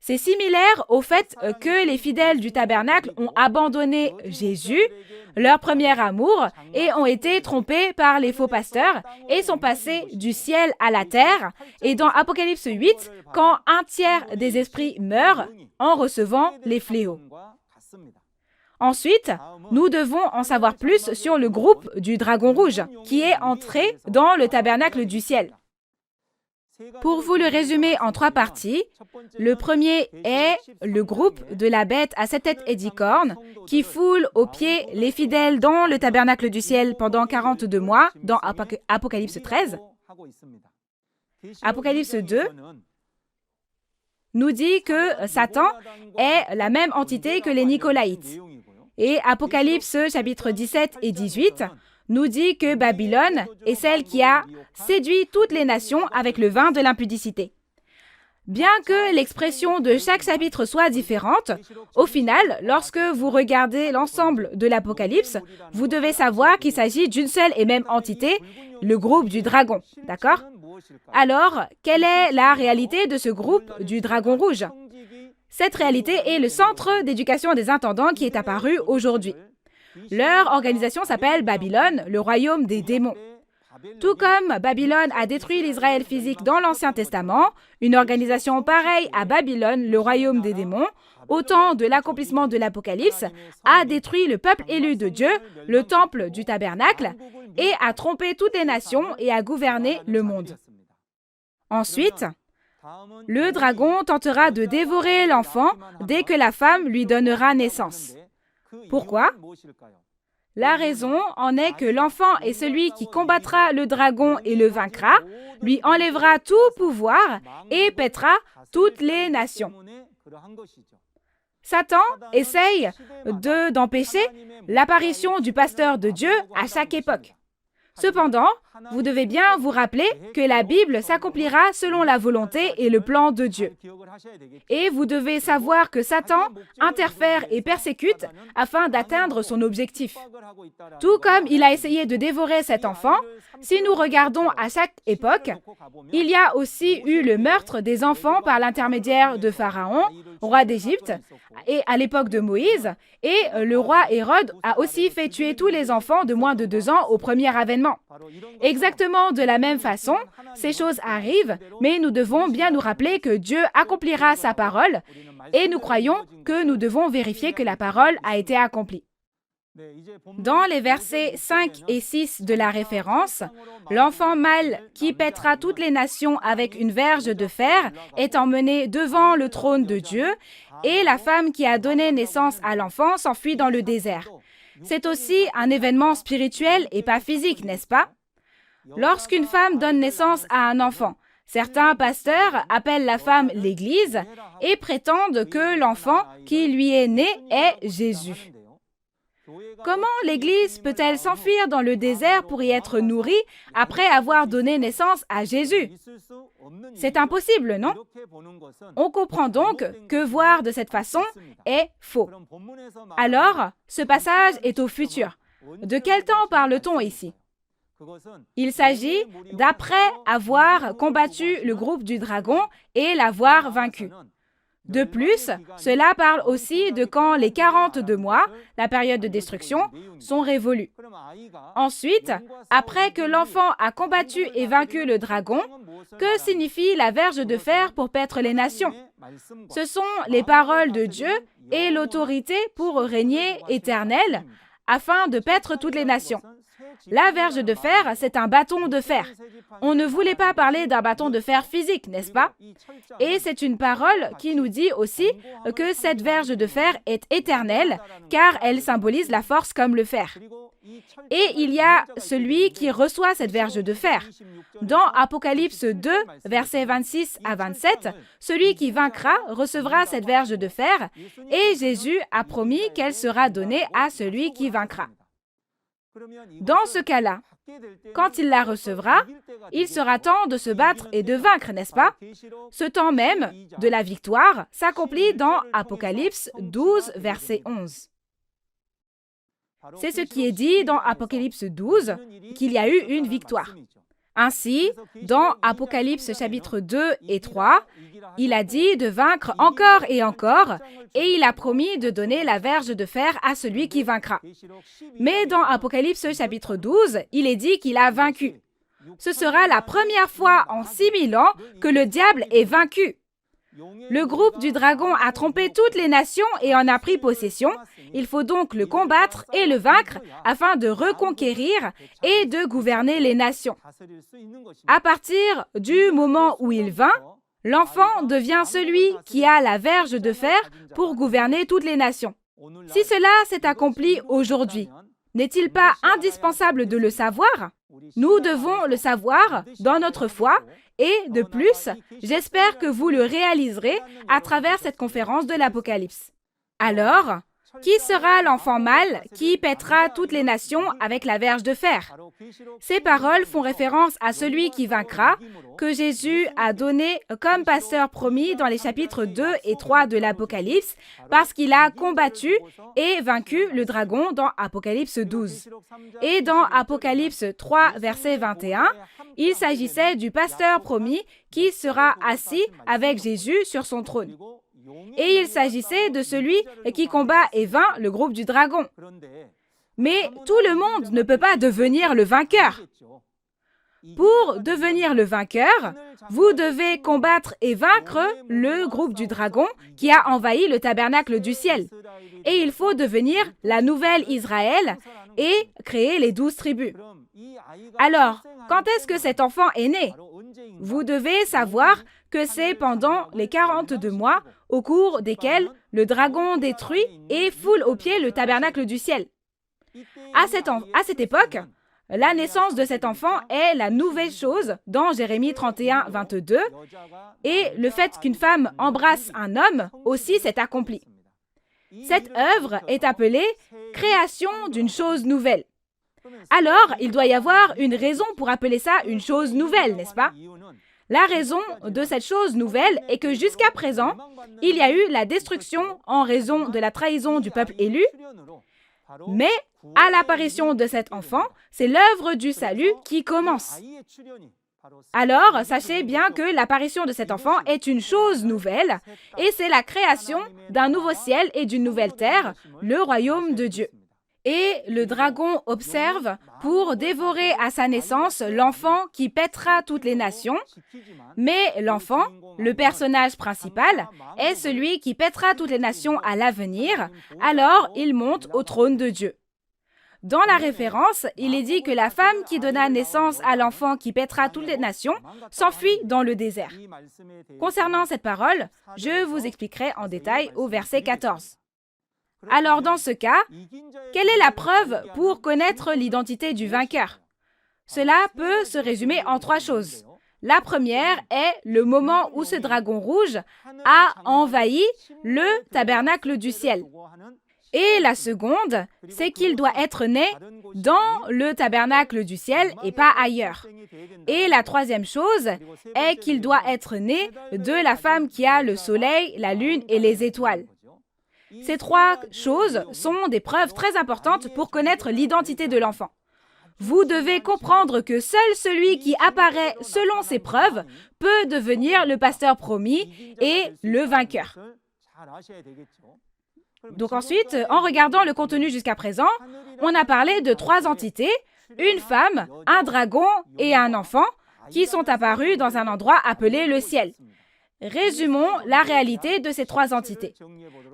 C'est similaire au fait que les fidèles du tabernacle ont abandonné Jésus, leur premier amour, et ont été trompés par les faux pasteurs et sont passés du ciel à la terre. Et dans Apocalypse 8, quand un tiers des esprits meurent en recevant les fléaux. Ensuite, nous devons en savoir plus sur le groupe du dragon rouge qui est entré dans le tabernacle du ciel. Pour vous le résumer en 3 parties, le premier est le groupe de la bête à 7 têtes et 10 cornes qui foule aux pieds les fidèles dans le tabernacle du ciel pendant 42 mois dans Apocalypse 13. Apocalypse 2 nous dit que Satan est la même entité que les Nicolaïtes. Et Apocalypse chapitre 17 et 18 nous dit que Babylone est celle qui a séduit toutes les nations avec le vin de l'impudicité. Bien que l'expression de chaque chapitre soit différente, au final, lorsque vous regardez l'ensemble de l'Apocalypse, vous devez savoir qu'il s'agit d'une seule et même entité, le groupe du dragon, d'accord? Alors, quelle est la réalité de ce groupe du dragon rouge? Cette réalité est le centre d'éducation des intendants qui est apparu aujourd'hui. Leur organisation s'appelle Babylone, le royaume des démons. Tout comme Babylone a détruit l'Israël physique dans l'Ancien Testament, une organisation pareille à Babylone, le royaume des démons, au temps de l'accomplissement de l'Apocalypse, a détruit le peuple élu de Dieu, le temple du tabernacle, et a trompé toutes les nations et a gouverné le monde. Ensuite, le dragon tentera de dévorer l'enfant dès que la femme lui donnera naissance. Pourquoi? La raison en est que l'enfant est celui qui combattra le dragon et le vaincra, lui enlèvera tout pouvoir et paîtra toutes les nations. Satan essaye d'empêcher l'apparition du pasteur de Dieu à chaque époque. Cependant, vous devez bien vous rappeler que la Bible s'accomplira selon la volonté et le plan de Dieu. Et vous devez savoir que Satan interfère et persécute afin d'atteindre son objectif. Tout comme il a essayé de dévorer cet enfant, si nous regardons à chaque époque, il y a aussi eu le meurtre des enfants par l'intermédiaire de Pharaon, roi d'Égypte, et à l'époque de Moïse, et le roi Hérode a aussi fait tuer tous les enfants de moins de 2 ans au premier avènement. Exactement de la même façon, ces choses arrivent, mais nous devons bien nous rappeler que Dieu accomplira sa parole et nous croyons que nous devons vérifier que la parole a été accomplie. Dans les versets 5 et 6 de la référence, l'enfant mâle qui paîtra toutes les nations avec une verge de fer est emmené devant le trône de Dieu et la femme qui a donné naissance à l'enfant s'enfuit dans le désert. C'est aussi un événement spirituel et pas physique, n'est-ce pas? Lorsqu'une femme donne naissance à un enfant, certains pasteurs appellent la femme l'Église et prétendent que l'enfant qui lui est né est Jésus. Comment l'Église peut-elle s'enfuir dans le désert pour y être nourrie après avoir donné naissance à Jésus? C'est impossible, non? On comprend donc que voir de cette façon est faux. Alors, ce passage est au futur. De quel temps parle-t-on ici? Il s'agit d'après avoir combattu le groupe du dragon et l'avoir vaincu. De plus, cela parle aussi de quand les 42 mois, la période de destruction, sont révolus. Ensuite, après que l'enfant a combattu et vaincu le dragon, que signifie la verge de fer pour paître les nations? Ce sont les paroles de Dieu et l'autorité pour régner éternel afin de paître toutes les nations. La verge de fer, c'est un bâton de fer. On ne voulait pas parler d'un bâton de fer physique, n'est-ce pas? Et c'est une parole qui nous dit aussi que cette verge de fer est éternelle, car elle symbolise la force comme le fer. Et il y a celui qui reçoit cette verge de fer. Dans Apocalypse 2, versets 26 à 27, celui qui vaincra recevra cette verge de fer, et Jésus a promis qu'elle sera donnée à celui qui vaincra. Dans ce cas-là, quand il la recevra, il sera temps de se battre et de vaincre, n'est-ce pas? Ce temps même de la victoire s'accomplit dans Apocalypse 12, verset 11. C'est ce qui est dit dans Apocalypse 12, qu'il y a eu une victoire. Ainsi, dans Apocalypse chapitre 2 et 3, il a dit de vaincre encore et encore, et il a promis de donner la verge de fer à celui qui vaincra. Mais dans Apocalypse chapitre 12, il est dit qu'il a vaincu. Ce sera la première fois en 6000 ans que le diable est vaincu. Le groupe du dragon a trompé toutes les nations et en a pris possession. Il faut donc le combattre et le vaincre afin de reconquérir et de gouverner les nations. À partir du moment où il vainc, l'enfant devient celui qui a la verge de fer pour gouverner toutes les nations. Si cela s'est accompli aujourd'hui, n'est-il pas indispensable de le savoir? Nous devons le savoir dans notre foi et, de plus, j'espère que vous le réaliserez à travers cette conférence de l'Apocalypse. Alors, qui sera l'enfant mâle qui paîtra toutes les nations avec la verge de fer? Ces paroles font référence à celui qui vaincra, que Jésus a donné comme pasteur promis dans les chapitres 2 et 3 de l'Apocalypse, parce qu'il a combattu et vaincu le dragon dans Apocalypse 12. Et dans Apocalypse 3, verset 21, il s'agissait du pasteur promis qui sera assis avec Jésus sur son trône. Et il s'agissait de celui qui combat et vainc le groupe du dragon. Mais tout le monde ne peut pas devenir le vainqueur. Pour devenir le vainqueur, vous devez combattre et vaincre le groupe du dragon qui a envahi le tabernacle du ciel. Et il faut devenir la nouvelle Israël et créer les 12 tribus. Alors, quand est-ce que cet enfant est né? Vous devez savoir que c'est pendant les 42 mois au cours desquels le dragon détruit et foule aux pieds le tabernacle du ciel. À cette époque, la naissance de cet enfant est la nouvelle chose dans Jérémie 31, 22, et le fait qu'une femme embrasse un homme aussi s'est accompli. Cette œuvre est appelée « création d'une chose nouvelle ». Alors, il doit y avoir une raison pour appeler ça une chose nouvelle, n'est-ce pas? La raison de cette chose nouvelle est que jusqu'à présent, il y a eu la destruction en raison de la trahison du peuple élu, mais à l'apparition de cet enfant, c'est l'œuvre du salut qui commence. Alors, sachez bien que l'apparition de cet enfant est une chose nouvelle, et c'est la création d'un nouveau ciel et d'une nouvelle terre, le royaume de Dieu. Et le dragon observe pour dévorer à sa naissance l'enfant qui paîtra toutes les nations, mais l'enfant, le personnage principal, est celui qui paîtra toutes les nations à l'avenir, alors il monte au trône de Dieu. Dans la référence, il est dit que la femme qui donna naissance à l'enfant qui paîtra toutes les nations s'enfuit dans le désert. Concernant cette parole, je vous expliquerai en détail au verset 14. Alors dans ce cas, quelle est la preuve pour connaître l'identité du vainqueur? Cela peut se résumer en 3 choses. La première est le moment où ce dragon rouge a envahi le tabernacle du ciel. Et la seconde, c'est qu'il doit être né dans le tabernacle du ciel et pas ailleurs. Et la troisième chose est qu'il doit être né de la femme qui a le soleil, la lune et les étoiles. Ces 3 choses sont des preuves très importantes pour connaître l'identité de l'enfant. Vous devez comprendre que seul celui qui apparaît selon ses preuves peut devenir le pasteur promis et le vainqueur. Donc ensuite, en regardant le contenu jusqu'à présent, on a parlé de 3 entités, une femme, un dragon et un enfant, qui sont apparus dans un endroit appelé le ciel. Résumons la réalité de ces 3 entités.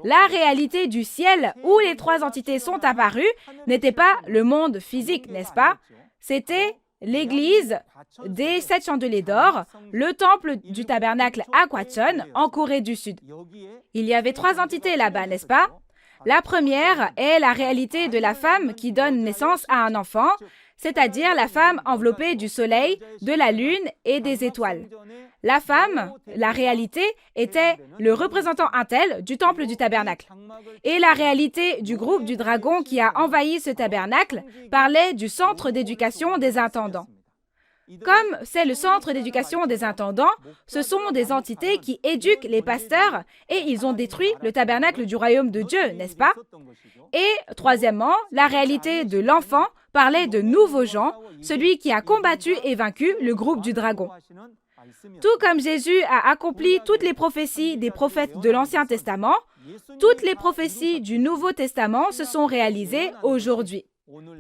La réalité du ciel où les 3 entités sont apparues n'était pas le monde physique, n'est-ce pas? C'était l'église des 7 chandeliers d'or, le temple du tabernacle à Gwacheon, en Corée du Sud. Il y avait 3 entités là-bas, n'est-ce pas? La première est la réalité de la femme qui donne naissance à un enfant, c'est-à-dire la femme enveloppée du soleil, de la lune et des étoiles. La femme, la réalité, était le représentant intel du temple du tabernacle. Et la réalité du groupe du dragon qui a envahi ce tabernacle parlait du centre d'éducation des intendants. Comme c'est le centre d'éducation des intendants, ce sont des entités qui éduquent les pasteurs et ils ont détruit le tabernacle du royaume de Dieu, n'est-ce pas? Et troisièmement, la réalité de l'enfant parlait de nouveaux gens, celui qui a combattu et vaincu le groupe du dragon. Tout comme Jésus a accompli toutes les prophéties des prophètes de l'Ancien Testament, toutes les prophéties du Nouveau Testament se sont réalisées aujourd'hui.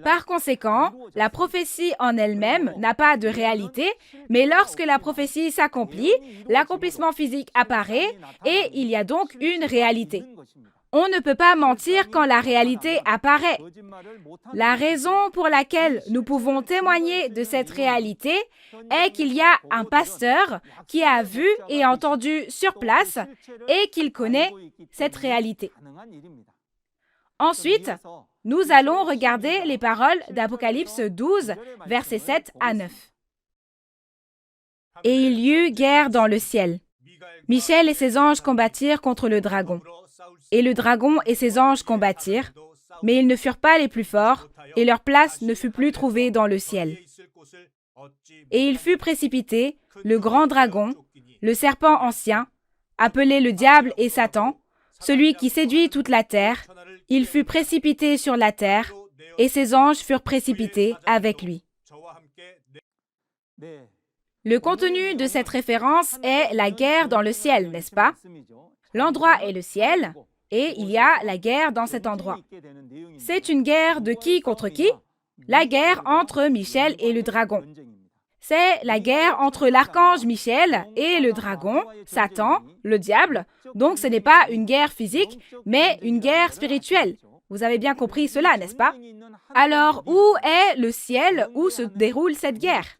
Par conséquent, la prophétie en elle-même n'a pas de réalité, mais lorsque la prophétie s'accomplit, l'accomplissement physique apparaît et il y a donc une réalité. On ne peut pas mentir quand la réalité apparaît. La raison pour laquelle nous pouvons témoigner de cette réalité est qu'il y a un pasteur qui a vu et entendu sur place et qu'il connaît cette réalité. Ensuite, nous allons regarder les paroles d'Apocalypse 12, versets 7 à 9. Et il y eut guerre dans le ciel. Michel et ses anges combattirent contre le dragon. Et le dragon et ses anges combattirent, mais ils ne furent pas les plus forts, et leur place ne fut plus trouvée dans le ciel. Et il fut précipité, le grand dragon, le serpent ancien, appelé le diable et Satan, celui qui séduit toute la terre, il fut précipité sur la terre, et ses anges furent précipités avec lui. Le contenu de cette référence est la guerre dans le ciel, n'est-ce pas? L'endroit est le ciel, et il y a la guerre dans cet endroit. C'est une guerre de qui contre qui? La guerre entre Michel et le dragon. C'est la guerre entre l'archange Michel et le dragon, Satan, le diable. Donc ce n'est pas une guerre physique, mais une guerre spirituelle. Vous avez bien compris cela, n'est-ce pas? Alors, où est le ciel où se déroule cette guerre?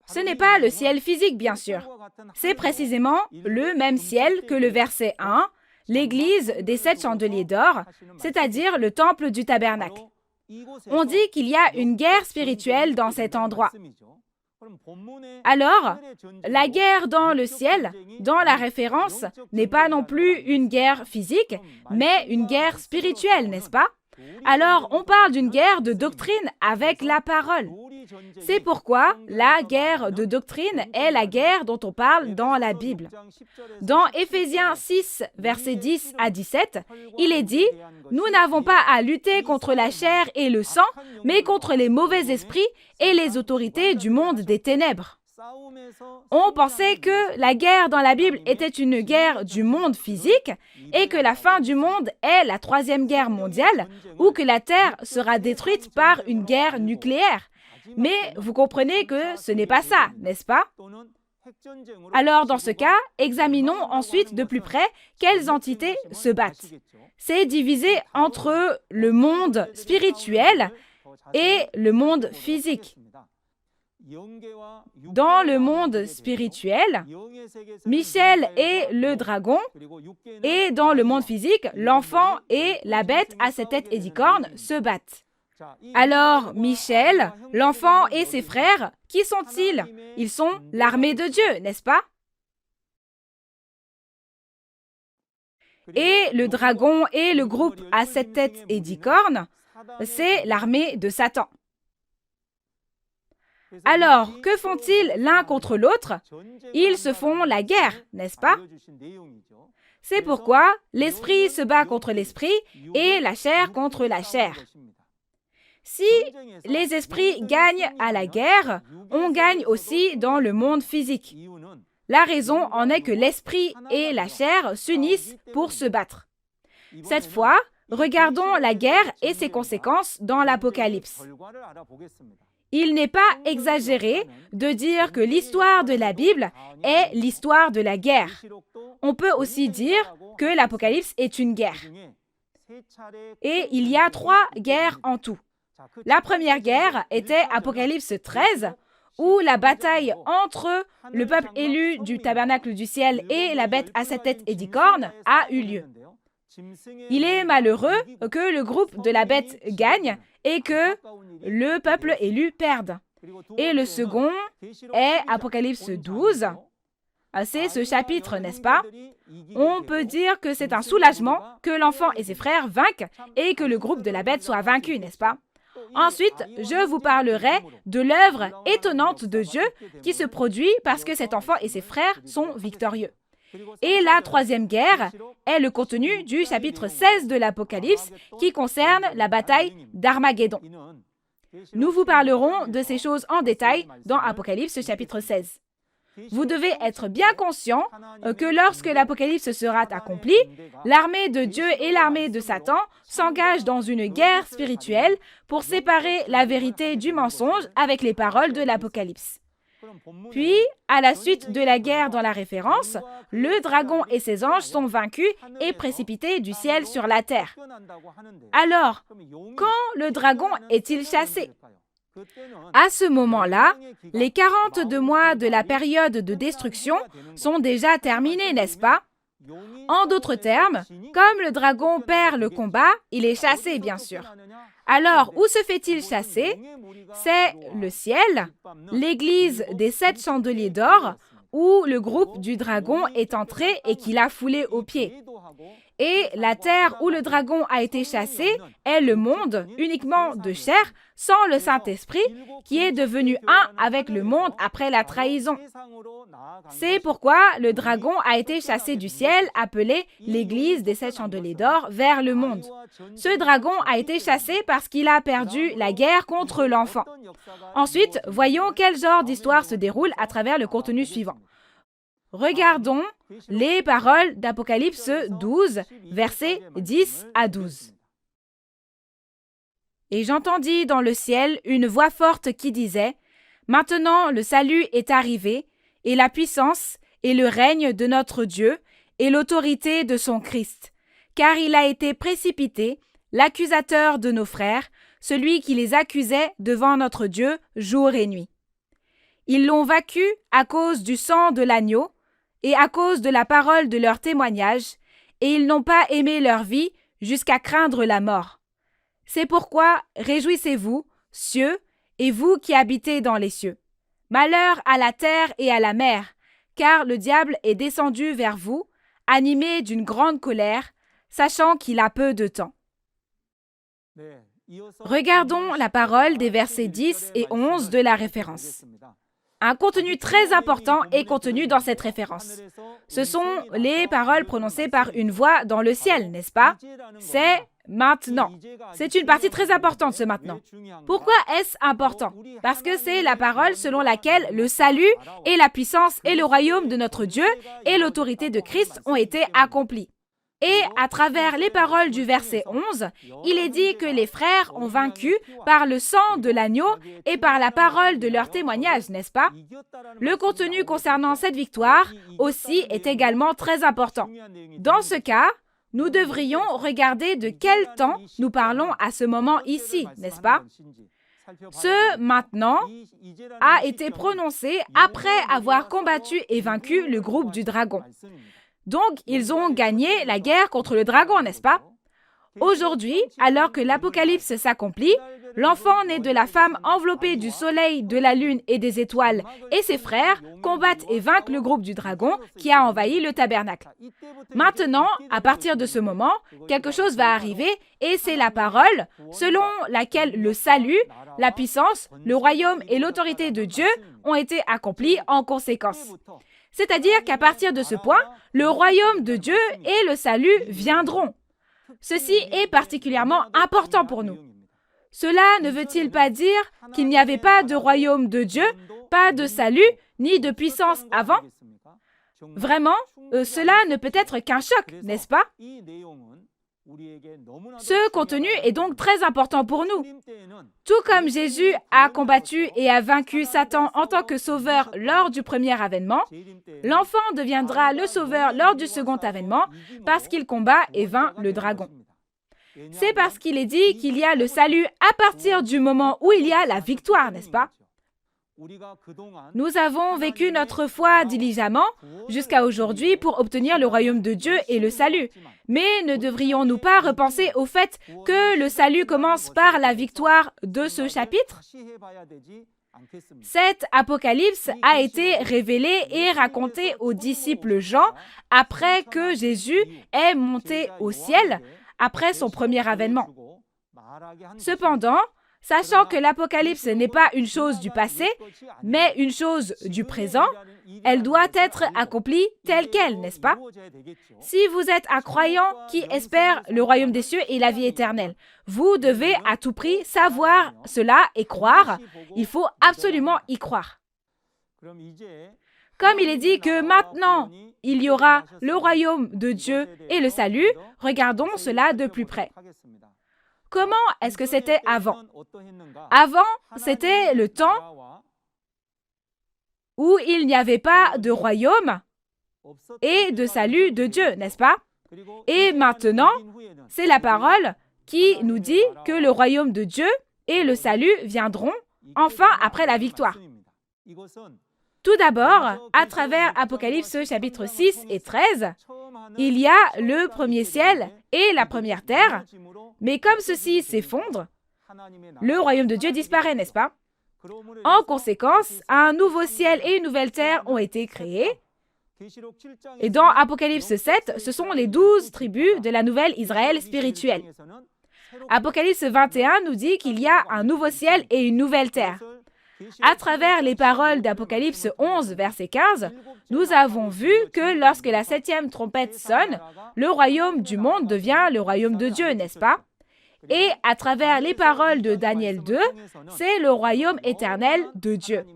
Ce n'est pas le ciel physique, bien sûr. C'est précisément le même ciel que le verset 1, l'église des 7 chandeliers d'or, c'est-à-dire le temple du tabernacle. On dit qu'il y a une guerre spirituelle dans cet endroit. Alors, la guerre dans le ciel, dans la référence, n'est pas non plus une guerre physique, mais une guerre spirituelle, n'est-ce pas? Alors, on parle d'une guerre de doctrine avec la parole. C'est pourquoi la guerre de doctrine est la guerre dont on parle dans la Bible. Dans Éphésiens 6, versets 10 à 17, il est dit « Nous n'avons pas à lutter contre la chair et le sang, mais contre les mauvais esprits et les autorités du monde des ténèbres. » On pensait que la guerre dans la Bible était une guerre du monde physique et que la fin du monde est la 3e guerre mondiale ou que la Terre sera détruite par une guerre nucléaire. Mais vous comprenez que ce n'est pas ça, n'est-ce pas? Alors, dans ce cas, examinons ensuite de plus près quelles entités se battent. C'est divisé entre le monde spirituel et le monde physique. Dans le monde spirituel, Michel est le dragon, et dans le monde physique, l'enfant et la bête à 7 têtes et 10 cornes se battent. Alors, Michel, l'enfant et ses frères, qui sont-ils? Ils sont l'armée de Dieu, n'est-ce pas? Et le dragon et le groupe à 7 têtes et 10 cornes, c'est l'armée de Satan. Alors, que font-ils l'un contre l'autre? Ils se font la guerre, n'est-ce pas? C'est pourquoi l'esprit se bat contre l'esprit et la chair contre la chair. Si les esprits gagnent à la guerre, on gagne aussi dans le monde physique. La raison en est que l'esprit et la chair s'unissent pour se battre. Cette fois, regardons la guerre et ses conséquences dans l'Apocalypse. Il n'est pas exagéré de dire que l'histoire de la Bible est l'histoire de la guerre. On peut aussi dire que l'Apocalypse est une guerre. Et il y a 3 guerres en tout. La première guerre était Apocalypse 13, où la bataille entre le peuple élu du tabernacle du ciel et la bête à 7 têtes et 10 cornes a eu lieu. Il est malheureux que le groupe de la bête gagne et que le peuple élu perde. Et le second est Apocalypse 12. C'est ce chapitre, n'est-ce pas? On peut dire que c'est un soulagement que l'enfant et ses frères vainquent et que le groupe de la bête soit vaincu, n'est-ce pas? Ensuite, je vous parlerai de l'œuvre étonnante de Dieu qui se produit parce que cet enfant et ses frères sont victorieux. Et la 3e guerre est le contenu du chapitre 16 de l'Apocalypse qui concerne la bataille d'Armageddon. Nous vous parlerons de ces choses en détail dans Apocalypse chapitre 16. Vous devez être bien conscient que lorsque l'Apocalypse sera accompli, l'armée de Dieu et l'armée de Satan s'engagent dans une guerre spirituelle pour séparer la vérité du mensonge avec les paroles de l'Apocalypse. Puis, à la suite de la guerre dans la référence, le dragon et ses anges sont vaincus et précipités du ciel sur la terre. Alors, quand le dragon est-il chassé? À ce moment-là, les 42 mois de la période de destruction sont déjà terminés, n'est-ce pas? En d'autres termes, comme le dragon perd le combat, il est chassé, bien sûr. Alors, où se fait-il chasser? C'est le ciel, l'église des 7 chandeliers d'or, où le groupe du dragon est entré et qu'il a foulé aux pieds. Et la terre où le dragon a été chassé est le monde uniquement de chair, sans le Saint-Esprit, qui est devenu un avec le monde après la trahison. C'est pourquoi le dragon a été chassé du ciel, appelé l'église des 7 chandeliers d'or, vers le monde. Ce dragon a été chassé parce qu'il a perdu la guerre contre l'enfant. Ensuite, voyons quel genre d'histoire se déroule à travers le contenu suivant. Regardons les paroles d'Apocalypse 12, versets 10 à 12. « Et j'entendis dans le ciel une voix forte qui disait : Maintenant le salut est arrivé, et la puissance, et le règne de notre Dieu, et l'autorité de son Christ. Car il a été précipité, l'accusateur de nos frères, celui qui les accusait devant notre Dieu jour et nuit. Ils l'ont vaincu à cause du sang de l'agneau, et à cause de la parole de leur témoignage, et ils n'ont pas aimé leur vie jusqu'à craindre la mort. C'est pourquoi réjouissez-vous, cieux, et vous qui habitez dans les cieux. Malheur à la terre et à la mer, car le diable est descendu vers vous, animé d'une grande colère, sachant qu'il a peu de temps. » Regardons la parole des versets 10 et 11 de la référence. Un contenu très important est contenu dans cette référence. Ce sont les paroles prononcées par une voix dans le ciel, n'est-ce pas? C'est maintenant. C'est une partie très importante, ce maintenant. Pourquoi est-ce important? Parce que c'est la parole selon laquelle le salut et la puissance et le royaume de notre Dieu et l'autorité de Christ ont été accomplis. Et à travers les paroles du verset 11, il est dit que les frères ont vaincu par le sang de l'agneau et par la parole de leur témoignage, n'est-ce pas? Le contenu concernant cette victoire aussi est également très important. Dans ce cas, nous devrions regarder de quel temps nous parlons à ce moment ici, n'est-ce pas? Ce « maintenant » a été prononcé après avoir combattu et vaincu le groupe du dragon. Donc, ils ont gagné la guerre contre le dragon, n'est-ce pas? Aujourd'hui, alors que l'Apocalypse s'accomplit, l'enfant né de la femme enveloppé du soleil, de la lune et des étoiles et ses frères combattent et vainquent le groupe du dragon qui a envahi le tabernacle. Maintenant, à partir de ce moment, quelque chose va arriver et c'est la parole selon laquelle le salut, la puissance, le royaume et l'autorité de Dieu ont été accomplis en conséquence. C'est-à-dire qu'à partir de ce point, le royaume de Dieu et le salut viendront. Ceci est particulièrement important pour nous. Cela ne veut-il pas dire qu'il n'y avait pas de royaume de Dieu, pas de salut, ni de puissance avant? Vraiment, cela ne peut être qu'un choc, n'est-ce pas? Ce contenu est donc très important pour nous. Tout comme Jésus a combattu et a vaincu Satan en tant que sauveur lors du premier avènement, l'enfant deviendra le sauveur lors du second avènement parce qu'il combat et vainc le dragon. C'est parce qu'il est dit qu'il y a le salut à partir du moment où il y a la victoire, n'est-ce pas? Nous avons vécu notre foi diligemment jusqu'à aujourd'hui pour obtenir le royaume de Dieu et le salut. Mais ne devrions-nous pas repenser au fait que le salut commence par la victoire de ce chapitre? Cet apocalypse a été révélé et raconté aux disciples Jean après que Jésus est monté au ciel après son premier avènement. Cependant, sachant que l'Apocalypse n'est pas une chose du passé, mais une chose du présent, elle doit être accomplie telle qu'elle, n'est-ce pas? Si vous êtes un croyant qui espère le royaume des cieux et la vie éternelle, vous devez à tout prix savoir cela et croire. Il faut absolument y croire. Comme il est dit que maintenant, il y aura le royaume de Dieu et le salut, regardons cela de plus près. Comment est-ce que c'était avant? Avant, c'était le temps où il n'y avait pas de royaume et de salut de Dieu, n'est-ce pas? Et maintenant, c'est la parole qui nous dit que le royaume de Dieu et le salut viendront enfin après la victoire. Tout d'abord, à travers Apocalypse chapitre 6 et 13, il y a le premier ciel et la première terre, mais comme ceux-ci s'effondrent, le royaume de Dieu disparaît, n'est-ce pas? En conséquence, un nouveau ciel et une nouvelle terre ont été créés. Et dans Apocalypse 7, ce sont les 12 tribus de la nouvelle Israël spirituelle. Apocalypse 21 nous dit qu'il y a un nouveau ciel et une nouvelle terre. À travers les paroles d'Apocalypse 11, verset 15, nous avons vu que lorsque la 7e trompette sonne, le royaume du monde devient le royaume de Dieu, n'est-ce pas? Et à travers les paroles de Daniel 2, c'est le royaume éternel de Dieu.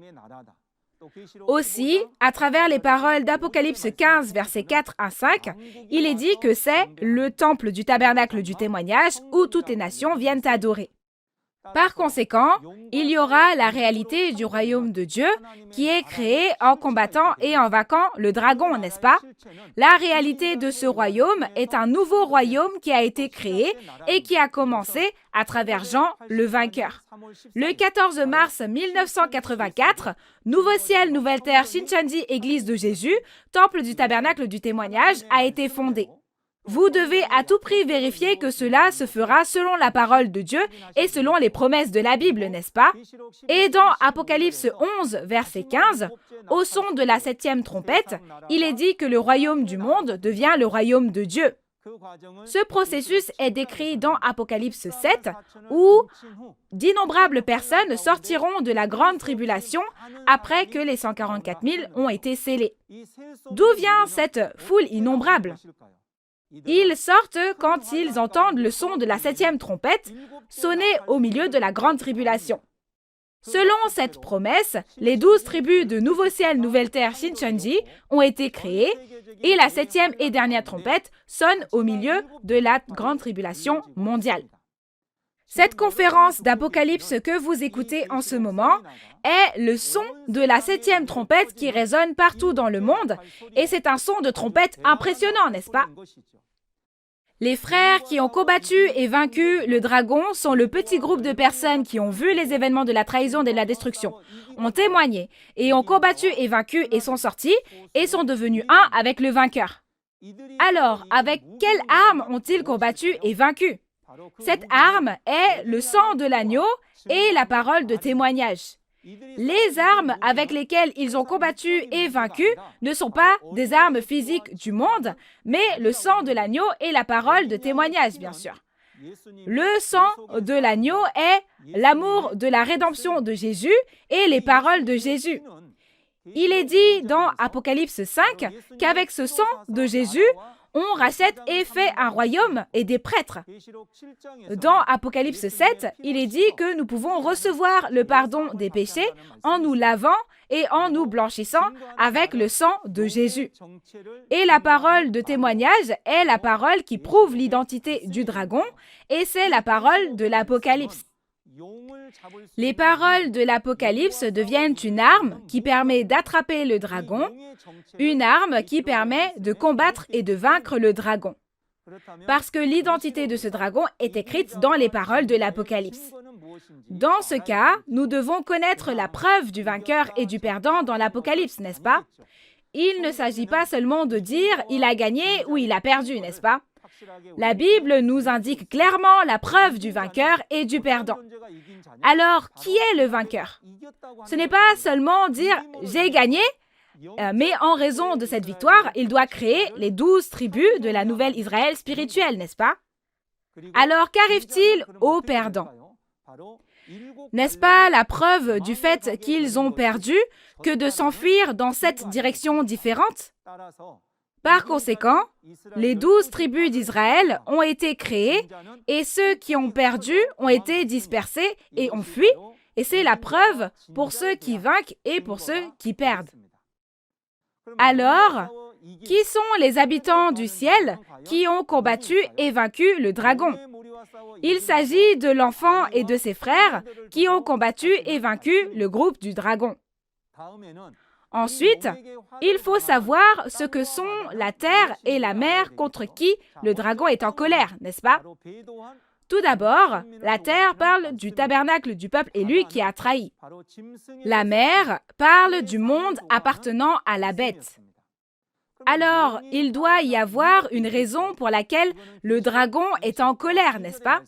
Aussi, à travers les paroles d'Apocalypse 15, versets 4 à 5, il est dit que c'est le temple du tabernacle du témoignage où toutes les nations viennent adorer. Par conséquent, il y aura la réalité du royaume de Dieu qui est créé en combattant et en vainquant le dragon, n'est-ce pas? La réalité de ce royaume est un nouveau royaume qui a été créé et qui a commencé à travers Jean, le vainqueur. Le 14 mars 1984, Nouveau ciel, nouvelle terre, Shincheonji, Église de Jésus, temple du tabernacle du témoignage, a été fondé. Vous devez à tout prix vérifier que cela se fera selon la parole de Dieu et selon les promesses de la Bible, n'est-ce pas? Et dans Apocalypse 11, verset 15, au son de la 7e trompette, il est dit que le royaume du monde devient le royaume de Dieu. Ce processus est décrit dans Apocalypse 7, où d'innombrables personnes sortiront de la grande tribulation après que les 144 000 ont été scellés. D'où vient cette foule innombrable? Ils sortent quand ils entendent le son de la 7e trompette sonner au milieu de la grande tribulation. Selon cette promesse, les 12 tribus de Nouveau ciel, nouvelle terre, Shincheonji ont été créées et la 7e et dernière trompette sonne au milieu de la grande tribulation mondiale. Cette conférence d'Apocalypse que vous écoutez en ce moment est le son de la 7e trompette qui résonne partout dans le monde et c'est un son de trompette impressionnant, n'est-ce pas? Les frères qui ont combattu et vaincu le dragon sont le petit groupe de personnes qui ont vu les événements de la trahison et de la destruction, ont témoigné et ont combattu et vaincu et sont sortis et sont devenus un avec le vainqueur. Alors, avec quelle arme ont-ils combattu et vaincu? Cette arme est le sang de l'agneau et la parole de témoignage. Les armes avec lesquelles ils ont combattu et vaincu ne sont pas des armes physiques du monde, mais le sang de l'agneau et la parole de témoignage, bien sûr. Le sang de l'agneau est l'amour de la rédemption de Jésus et les paroles de Jésus. Il est dit dans Apocalypse 5 qu'avec ce sang de Jésus, on rachète et fait un royaume et des prêtres. Dans Apocalypse 7, il est dit que nous pouvons recevoir le pardon des péchés en nous lavant et en nous blanchissant avec le sang de Jésus. Et la parole de témoignage est la parole qui prouve l'identité du dragon et c'est la parole de l'Apocalypse. Les paroles de l'Apocalypse deviennent une arme qui permet d'attraper le dragon, une arme qui permet de combattre et de vaincre le dragon. Parce que l'identité de ce dragon est écrite dans les paroles de l'Apocalypse. Dans ce cas, nous devons connaître la preuve du vainqueur et du perdant dans l'Apocalypse, n'est-ce pas? Il ne s'agit pas seulement de dire « il a gagné » ou « il a perdu », n'est-ce pas? La Bible nous indique clairement la preuve du vainqueur et du perdant. Alors, qui est le vainqueur? Ce n'est pas seulement dire « j'ai gagné », mais en raison de cette victoire, il doit créer les 12 tribus de la nouvelle Israël spirituelle, n'est-ce pas? Alors, qu'arrive-t-il aux perdants? N'est-ce pas la preuve du fait qu'ils ont perdu que de s'enfuir dans 7 directions différentes? Par conséquent, les 12 tribus d'Israël ont été créées et ceux qui ont perdu ont été dispersés et ont fui, et c'est la preuve pour ceux qui vainquent et pour ceux qui perdent. Alors, qui sont les habitants du ciel qui ont combattu et vaincu le dragon? Il s'agit de l'enfant et de ses frères qui ont combattu et vaincu le groupe du dragon. Ensuite, il faut savoir ce que sont la terre et la mer contre qui le dragon est en colère, n'est-ce pas? Tout d'abord, la terre parle du tabernacle du peuple élu qui a trahi. La mer parle du monde appartenant à la bête. Alors, il doit y avoir une raison pour laquelle le dragon est en colère, n'est-ce pas?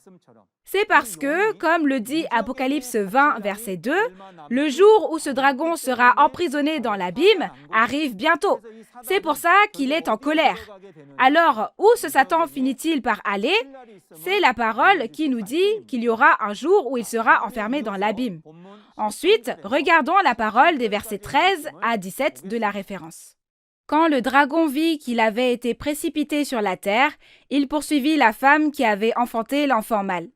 C'est parce que, comme le dit Apocalypse 20, verset 2, le jour où ce dragon sera emprisonné dans l'abîme arrive bientôt. C'est pour ça qu'il est en colère. Alors, où ce Satan finit-il par aller? C'est la parole qui nous dit qu'il y aura un jour où il sera enfermé dans l'abîme. Ensuite, regardons la parole des versets 13 à 17 de la référence. Quand le dragon vit qu'il avait été précipité sur la terre, il poursuivit la femme qui avait enfanté l'enfant mâle.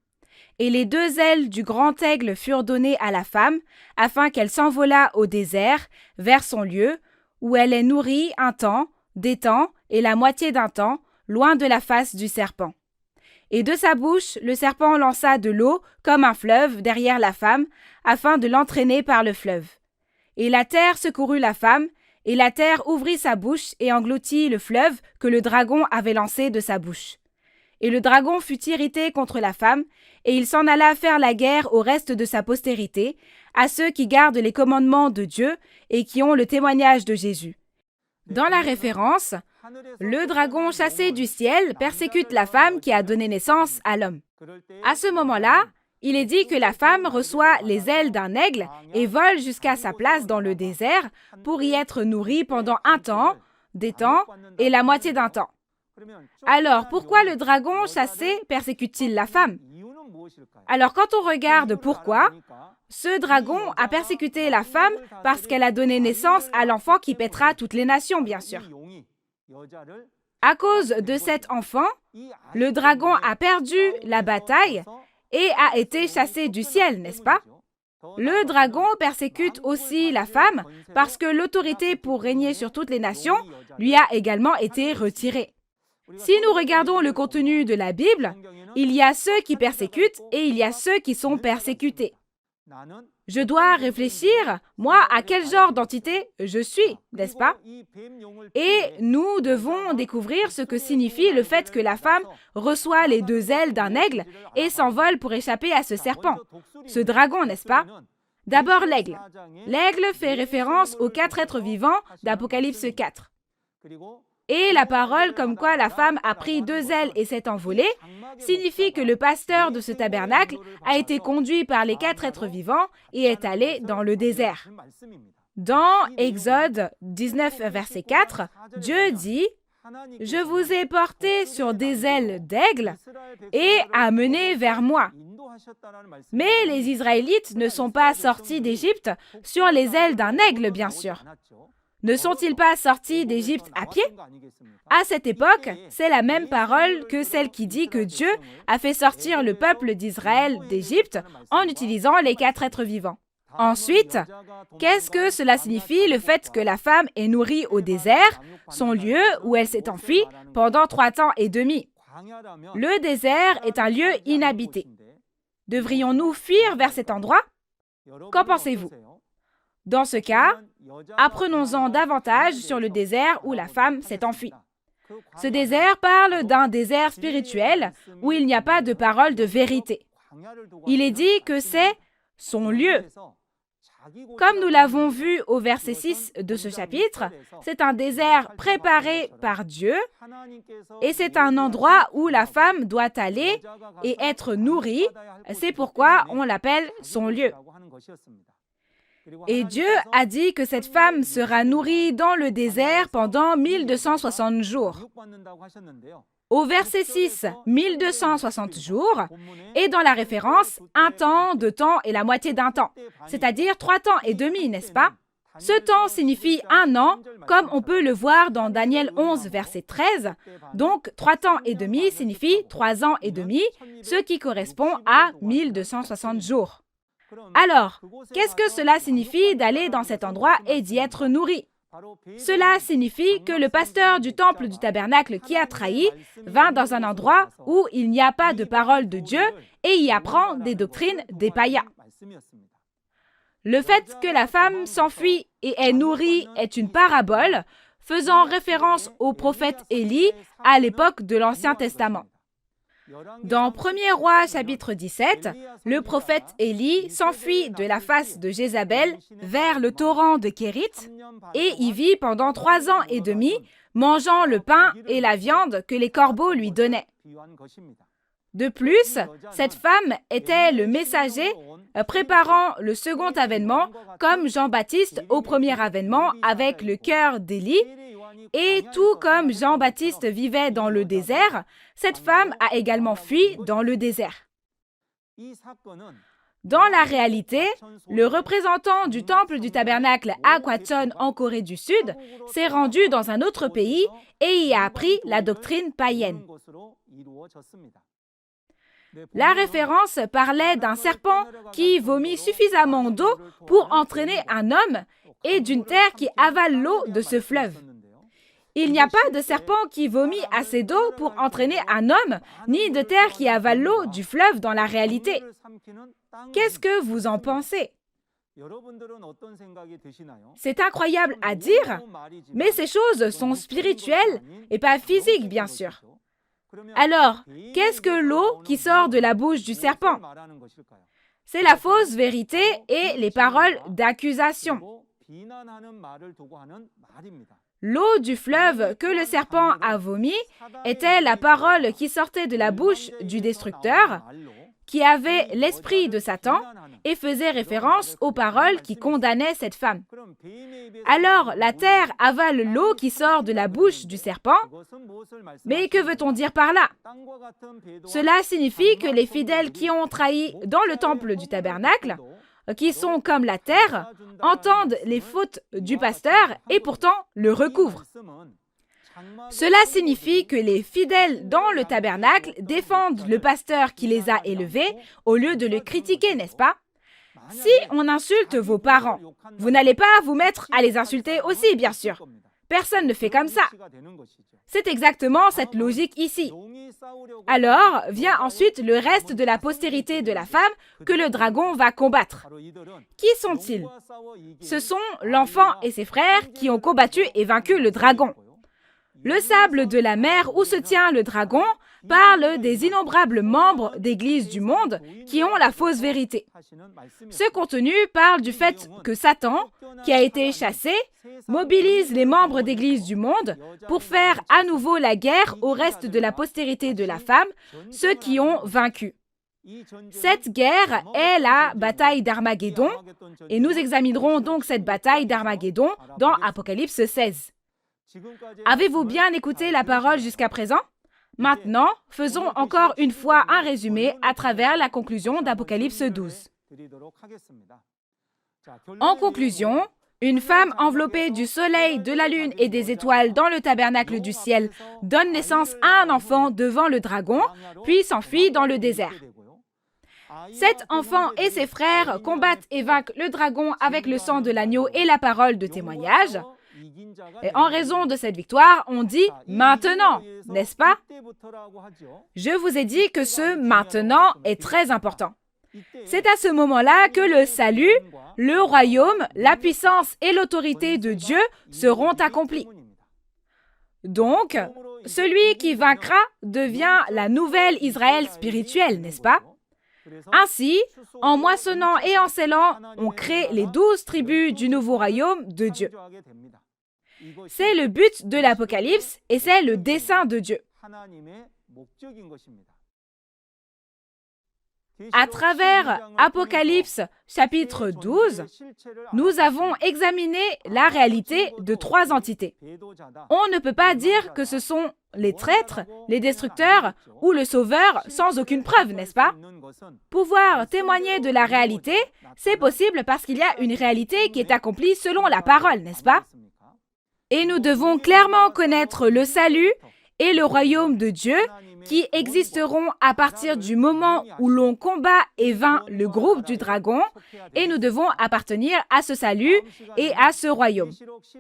Et les 2 ailes du grand aigle furent données à la femme, afin qu'elle s'envolât au désert, vers son lieu, où elle est nourrie un temps, des temps et la moitié d'un temps, loin de la face du serpent. Et de sa bouche, le serpent lança de l'eau comme un fleuve derrière la femme, afin de l'entraîner par le fleuve. Et la terre secourut la femme, et la terre ouvrit sa bouche et engloutit le fleuve que le dragon avait lancé de sa bouche. Et le dragon fut irrité contre la femme, et il s'en alla faire la guerre au reste de sa postérité, à ceux qui gardent les commandements de Dieu et qui ont le témoignage de Jésus. Dans la référence, le dragon chassé du ciel persécute la femme qui a donné naissance à l'homme. À ce moment-là, il est dit que la femme reçoit les ailes d'un aigle et vole jusqu'à sa place dans le désert pour y être nourrie pendant un temps, des temps et la moitié d'un temps. Alors, pourquoi le dragon chassé persécute-t-il la femme? Alors, quand on regarde pourquoi, ce dragon a persécuté la femme parce qu'elle a donné naissance à l'enfant qui pètera toutes les nations, bien sûr. À cause de cet enfant, le dragon a perdu la bataille et a été chassé du ciel, n'est-ce pas? Le dragon persécute aussi la femme parce que l'autorité pour régner sur toutes les nations lui a également été retirée. Si nous regardons le contenu de la Bible, il y a ceux qui persécutent et il y a ceux qui sont persécutés. Je dois réfléchir, moi, à quel genre d'entité je suis, n'est-ce pas? Et nous devons découvrir ce que signifie le fait que la femme reçoit les 2 ailes d'un aigle et s'envole pour échapper à ce serpent, ce dragon, n'est-ce pas? D'abord l'aigle. L'aigle fait référence aux 4 êtres vivants d'Apocalypse 4. Et la parole comme quoi la femme a pris 2 ailes et s'est envolée signifie que le pasteur de ce tabernacle a été conduit par les 4 êtres vivants et est allé dans le désert. Dans Exode 19, verset 4, Dieu dit « Je vous ai porté sur des ailes d'aigle et amené vers moi. » Mais les Israélites ne sont pas sortis d'Égypte sur les ailes d'un aigle, bien sûr. Ne sont-ils pas sortis d'Égypte à pied? À cette époque, c'est la même parole que celle qui dit que Dieu a fait sortir le peuple d'Israël d'Égypte en utilisant les 4 êtres vivants. Ensuite, qu'est-ce que cela signifie le fait que la femme est nourrie au désert, son lieu où elle s'est enfuie pendant 3 ans et demi? Le désert est un lieu inhabité. Devrions-nous fuir vers cet endroit? Qu'en pensez-vous? Dans ce cas, apprenons-en davantage sur le désert où la femme s'est enfuie. Ce désert parle d'un désert spirituel où il n'y a pas de parole de vérité. Il est dit que c'est son lieu. Comme nous l'avons vu au verset 6 de ce chapitre, c'est un désert préparé par Dieu et c'est un endroit où la femme doit aller et être nourrie. C'est pourquoi on l'appelle son lieu. Et Dieu a dit que cette femme sera nourrie dans le désert pendant 1260 jours. Au verset 6, 1260 jours, est dans la référence 1 temps, 2 temps et la moitié d'un temps, c'est-à-dire 3 temps et demi, n'est-ce pas? Ce temps signifie 1 an, comme on peut le voir dans Daniel 11, verset 13. Donc, 3 temps et demi signifie 3 ans et demi, ce qui correspond à 1260 jours. Alors, qu'est-ce que cela signifie d'aller dans cet endroit et d'y être nourri? Cela signifie que le pasteur du temple du tabernacle qui a trahi va dans un endroit où il n'y a pas de parole de Dieu et y apprend des doctrines des païens. Le fait que la femme s'enfuit et est nourrie est une parabole faisant référence au prophète Élie à l'époque de l'Ancien Testament. Dans 1er Roi chapitre 17, le prophète Élie s'enfuit de la face de Jézabel vers le torrent de Kérit et y vit pendant 3 ans et demi, mangeant le pain et la viande que les corbeaux lui donnaient. De plus, cette femme était le messager préparant le second avènement comme Jean-Baptiste au premier avènement avec le cœur d'Élie. Et tout comme Jean-Baptiste vivait dans le désert, cette femme a également fui dans le désert. Dans la réalité, le représentant du temple du tabernacle à Gwacheon en Corée du Sud s'est rendu dans un autre pays et y a appris la doctrine païenne. La référence parlait d'un serpent qui vomit suffisamment d'eau pour entraîner un homme et d'une terre qui avale l'eau de ce fleuve. Il n'y a pas de serpent qui vomit assez d'eau pour entraîner un homme, ni de terre qui avale l'eau du fleuve dans la réalité. Qu'est-ce que vous en pensez? C'est incroyable à dire, mais ces choses sont spirituelles et pas physiques, bien sûr. Alors, qu'est-ce que l'eau qui sort de la bouche du serpent? C'est la fausse vérité et les paroles d'accusation. L'eau du fleuve que le serpent a vomi était la parole qui sortait de la bouche du destructeur, qui avait l'esprit de Satan et faisait référence aux paroles qui condamnaient cette femme. Alors, la terre avale l'eau qui sort de la bouche du serpent. Mais que veut-on dire par là? Cela signifie que les fidèles qui ont trahi dans le temple du tabernacle, qui sont comme la terre, entendent les fautes du pasteur et pourtant le recouvrent. Cela signifie que les fidèles dans le tabernacle défendent le pasteur qui les a élevés au lieu de le critiquer, n'est-ce pas? Si on insulte vos parents, vous n'allez pas vous mettre à les insulter aussi, bien sûr. Personne ne fait comme ça. C'est exactement cette logique ici. Alors vient ensuite le reste de la postérité de la femme que le dragon va combattre. Qui sont-ils? Ce sont l'enfant et ses frères qui ont combattu et vaincu le dragon. Le sable de la mer où se tient le dragon parle des innombrables membres d'Église du monde qui ont la fausse vérité. Ce contenu parle du fait que Satan, qui a été chassé, mobilise les membres d'Église du monde pour faire à nouveau la guerre au reste de la postérité de la femme, ceux qui ont vaincu. Cette guerre est la bataille d'Armageddon et nous examinerons donc cette bataille d'Armageddon dans Apocalypse 16. Avez-vous bien écouté la parole jusqu'à présent? Maintenant, faisons encore une fois un résumé à travers la conclusion d'Apocalypse 12. En conclusion, Une femme enveloppée du soleil, de la lune et des étoiles dans le tabernacle du ciel donne naissance à un enfant devant le dragon, puis s'enfuit dans le désert. Cet enfant et ses frères combattent et vainquent le dragon avec le sang de l'agneau et la parole de témoignage. Et en raison de cette victoire, on dit « maintenant », n'est-ce pas? Je vous ai dit que ce « maintenant » est très important. C'est à ce moment-là que le salut, le royaume, la puissance et l'autorité de Dieu seront accomplis. Donc, celui qui vaincra devient la nouvelle Israël spirituelle, n'est-ce pas? Ainsi, en moissonnant et en scellant, on crée les 12 tribus du nouveau royaume de Dieu. C'est le but de l'Apocalypse et c'est le dessein de Dieu. À travers Apocalypse chapitre 12, nous avons examiné la réalité de 3 entités. On ne peut pas dire que ce sont les traîtres, les destructeurs ou le sauveur sans aucune preuve, n'est-ce pas? Pouvoir témoigner de la réalité, c'est possible parce qu'il y a une réalité qui est accomplie selon la parole, n'est-ce pas? Et nous devons clairement connaître le salut et le royaume de Dieu qui existeront à partir du moment où l'on combat et vainc le groupe du dragon, et nous devons appartenir à ce salut et à ce royaume.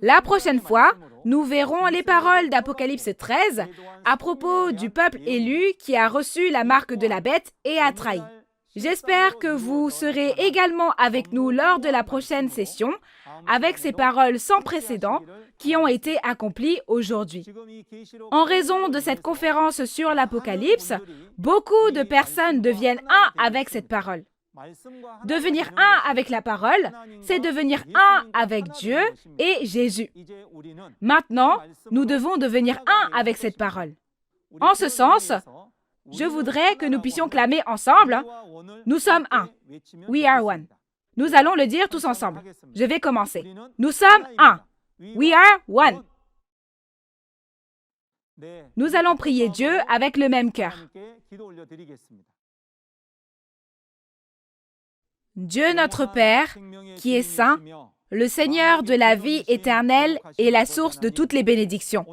La prochaine fois, nous verrons les paroles d'Apocalypse 13 à propos du peuple élu qui a reçu la marque de la bête et a trahi. J'espère que vous serez également avec nous lors de la prochaine session avec ces paroles sans précédent qui ont été accomplies aujourd'hui. En raison de cette conférence sur l'Apocalypse, beaucoup de personnes deviennent un avec cette parole. Devenir un avec la parole, c'est devenir un avec Dieu et Jésus. Maintenant, nous devons devenir un avec cette parole. En ce sens, je voudrais que nous puissions clamer ensemble « Nous sommes un ». We are one. Nous allons le dire tous ensemble. Je vais commencer. Nous sommes un. We are one. Nous allons prier Dieu avec le même cœur. Dieu notre Père, qui est saint, le Seigneur de la vie éternelle et la source de toutes les bénédictions.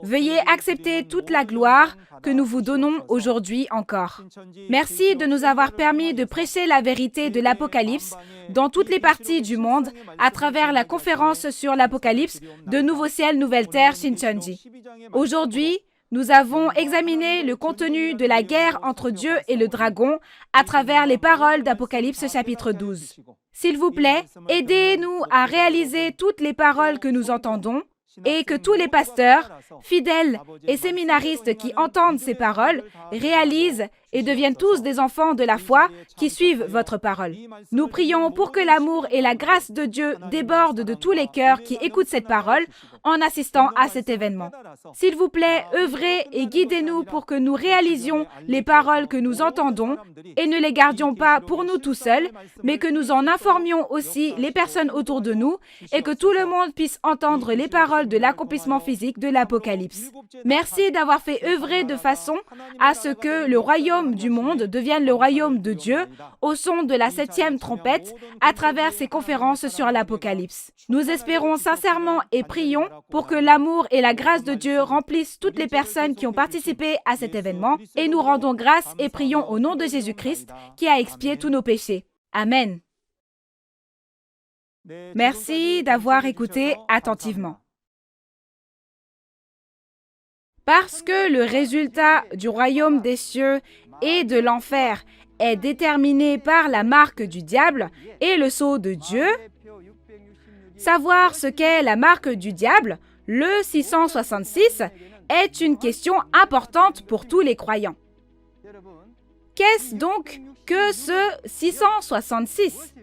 Veuillez accepter toute la gloire que nous vous donnons aujourd'hui encore. Merci de nous avoir permis de prêcher la vérité de l'Apocalypse dans toutes les parties du monde à travers la conférence sur l'Apocalypse de Nouveau Ciel, Nouvelle Terre, Shincheonji. Aujourd'hui, nous avons examiné le contenu de la guerre entre Dieu et le dragon à travers les paroles d'Apocalypse chapitre 12. S'il vous plaît, aidez-nous à réaliser toutes les paroles que nous entendons et que tous les pasteurs, fidèles et séminaristes qui entendent ces paroles réalisent et deviennent tous des enfants de la foi qui suivent votre parole. Nous prions pour que l'amour et la grâce de Dieu débordent de tous les cœurs qui écoutent cette parole en assistant à cet événement. S'il vous plaît, œuvrez et guidez-nous pour que nous réalisions les paroles que nous entendons et ne les gardions pas pour nous tout seuls, mais que nous en informions aussi les personnes autour de nous et que tout le monde puisse entendre les paroles de l'accomplissement physique de l'Apocalypse. Merci d'avoir fait œuvrer de façon à ce que le royaume du monde devienne le royaume de Dieu au son de la 7e trompette à travers ces conférences sur l'Apocalypse. Nous espérons sincèrement et prions pour que l'amour et la grâce de Dieu remplissent toutes les personnes qui ont participé à cet événement et nous rendons grâce et prions au nom de Jésus-Christ qui a expié tous nos péchés. Amen. Merci d'avoir écouté attentivement. Parce que le résultat du royaume des cieux et de l'enfer est déterminé par la marque du diable et le sceau de Dieu, savoir ce qu'est la marque du diable, le 666, est une question importante pour tous les croyants. Qu'est-ce donc que ce 666?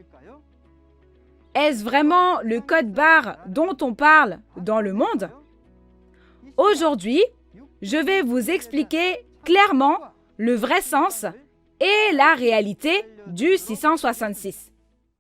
Est-ce vraiment le code barre dont on parle dans le monde? Aujourd'hui, je vais vous expliquer clairement le vrai sens et la réalité du 666.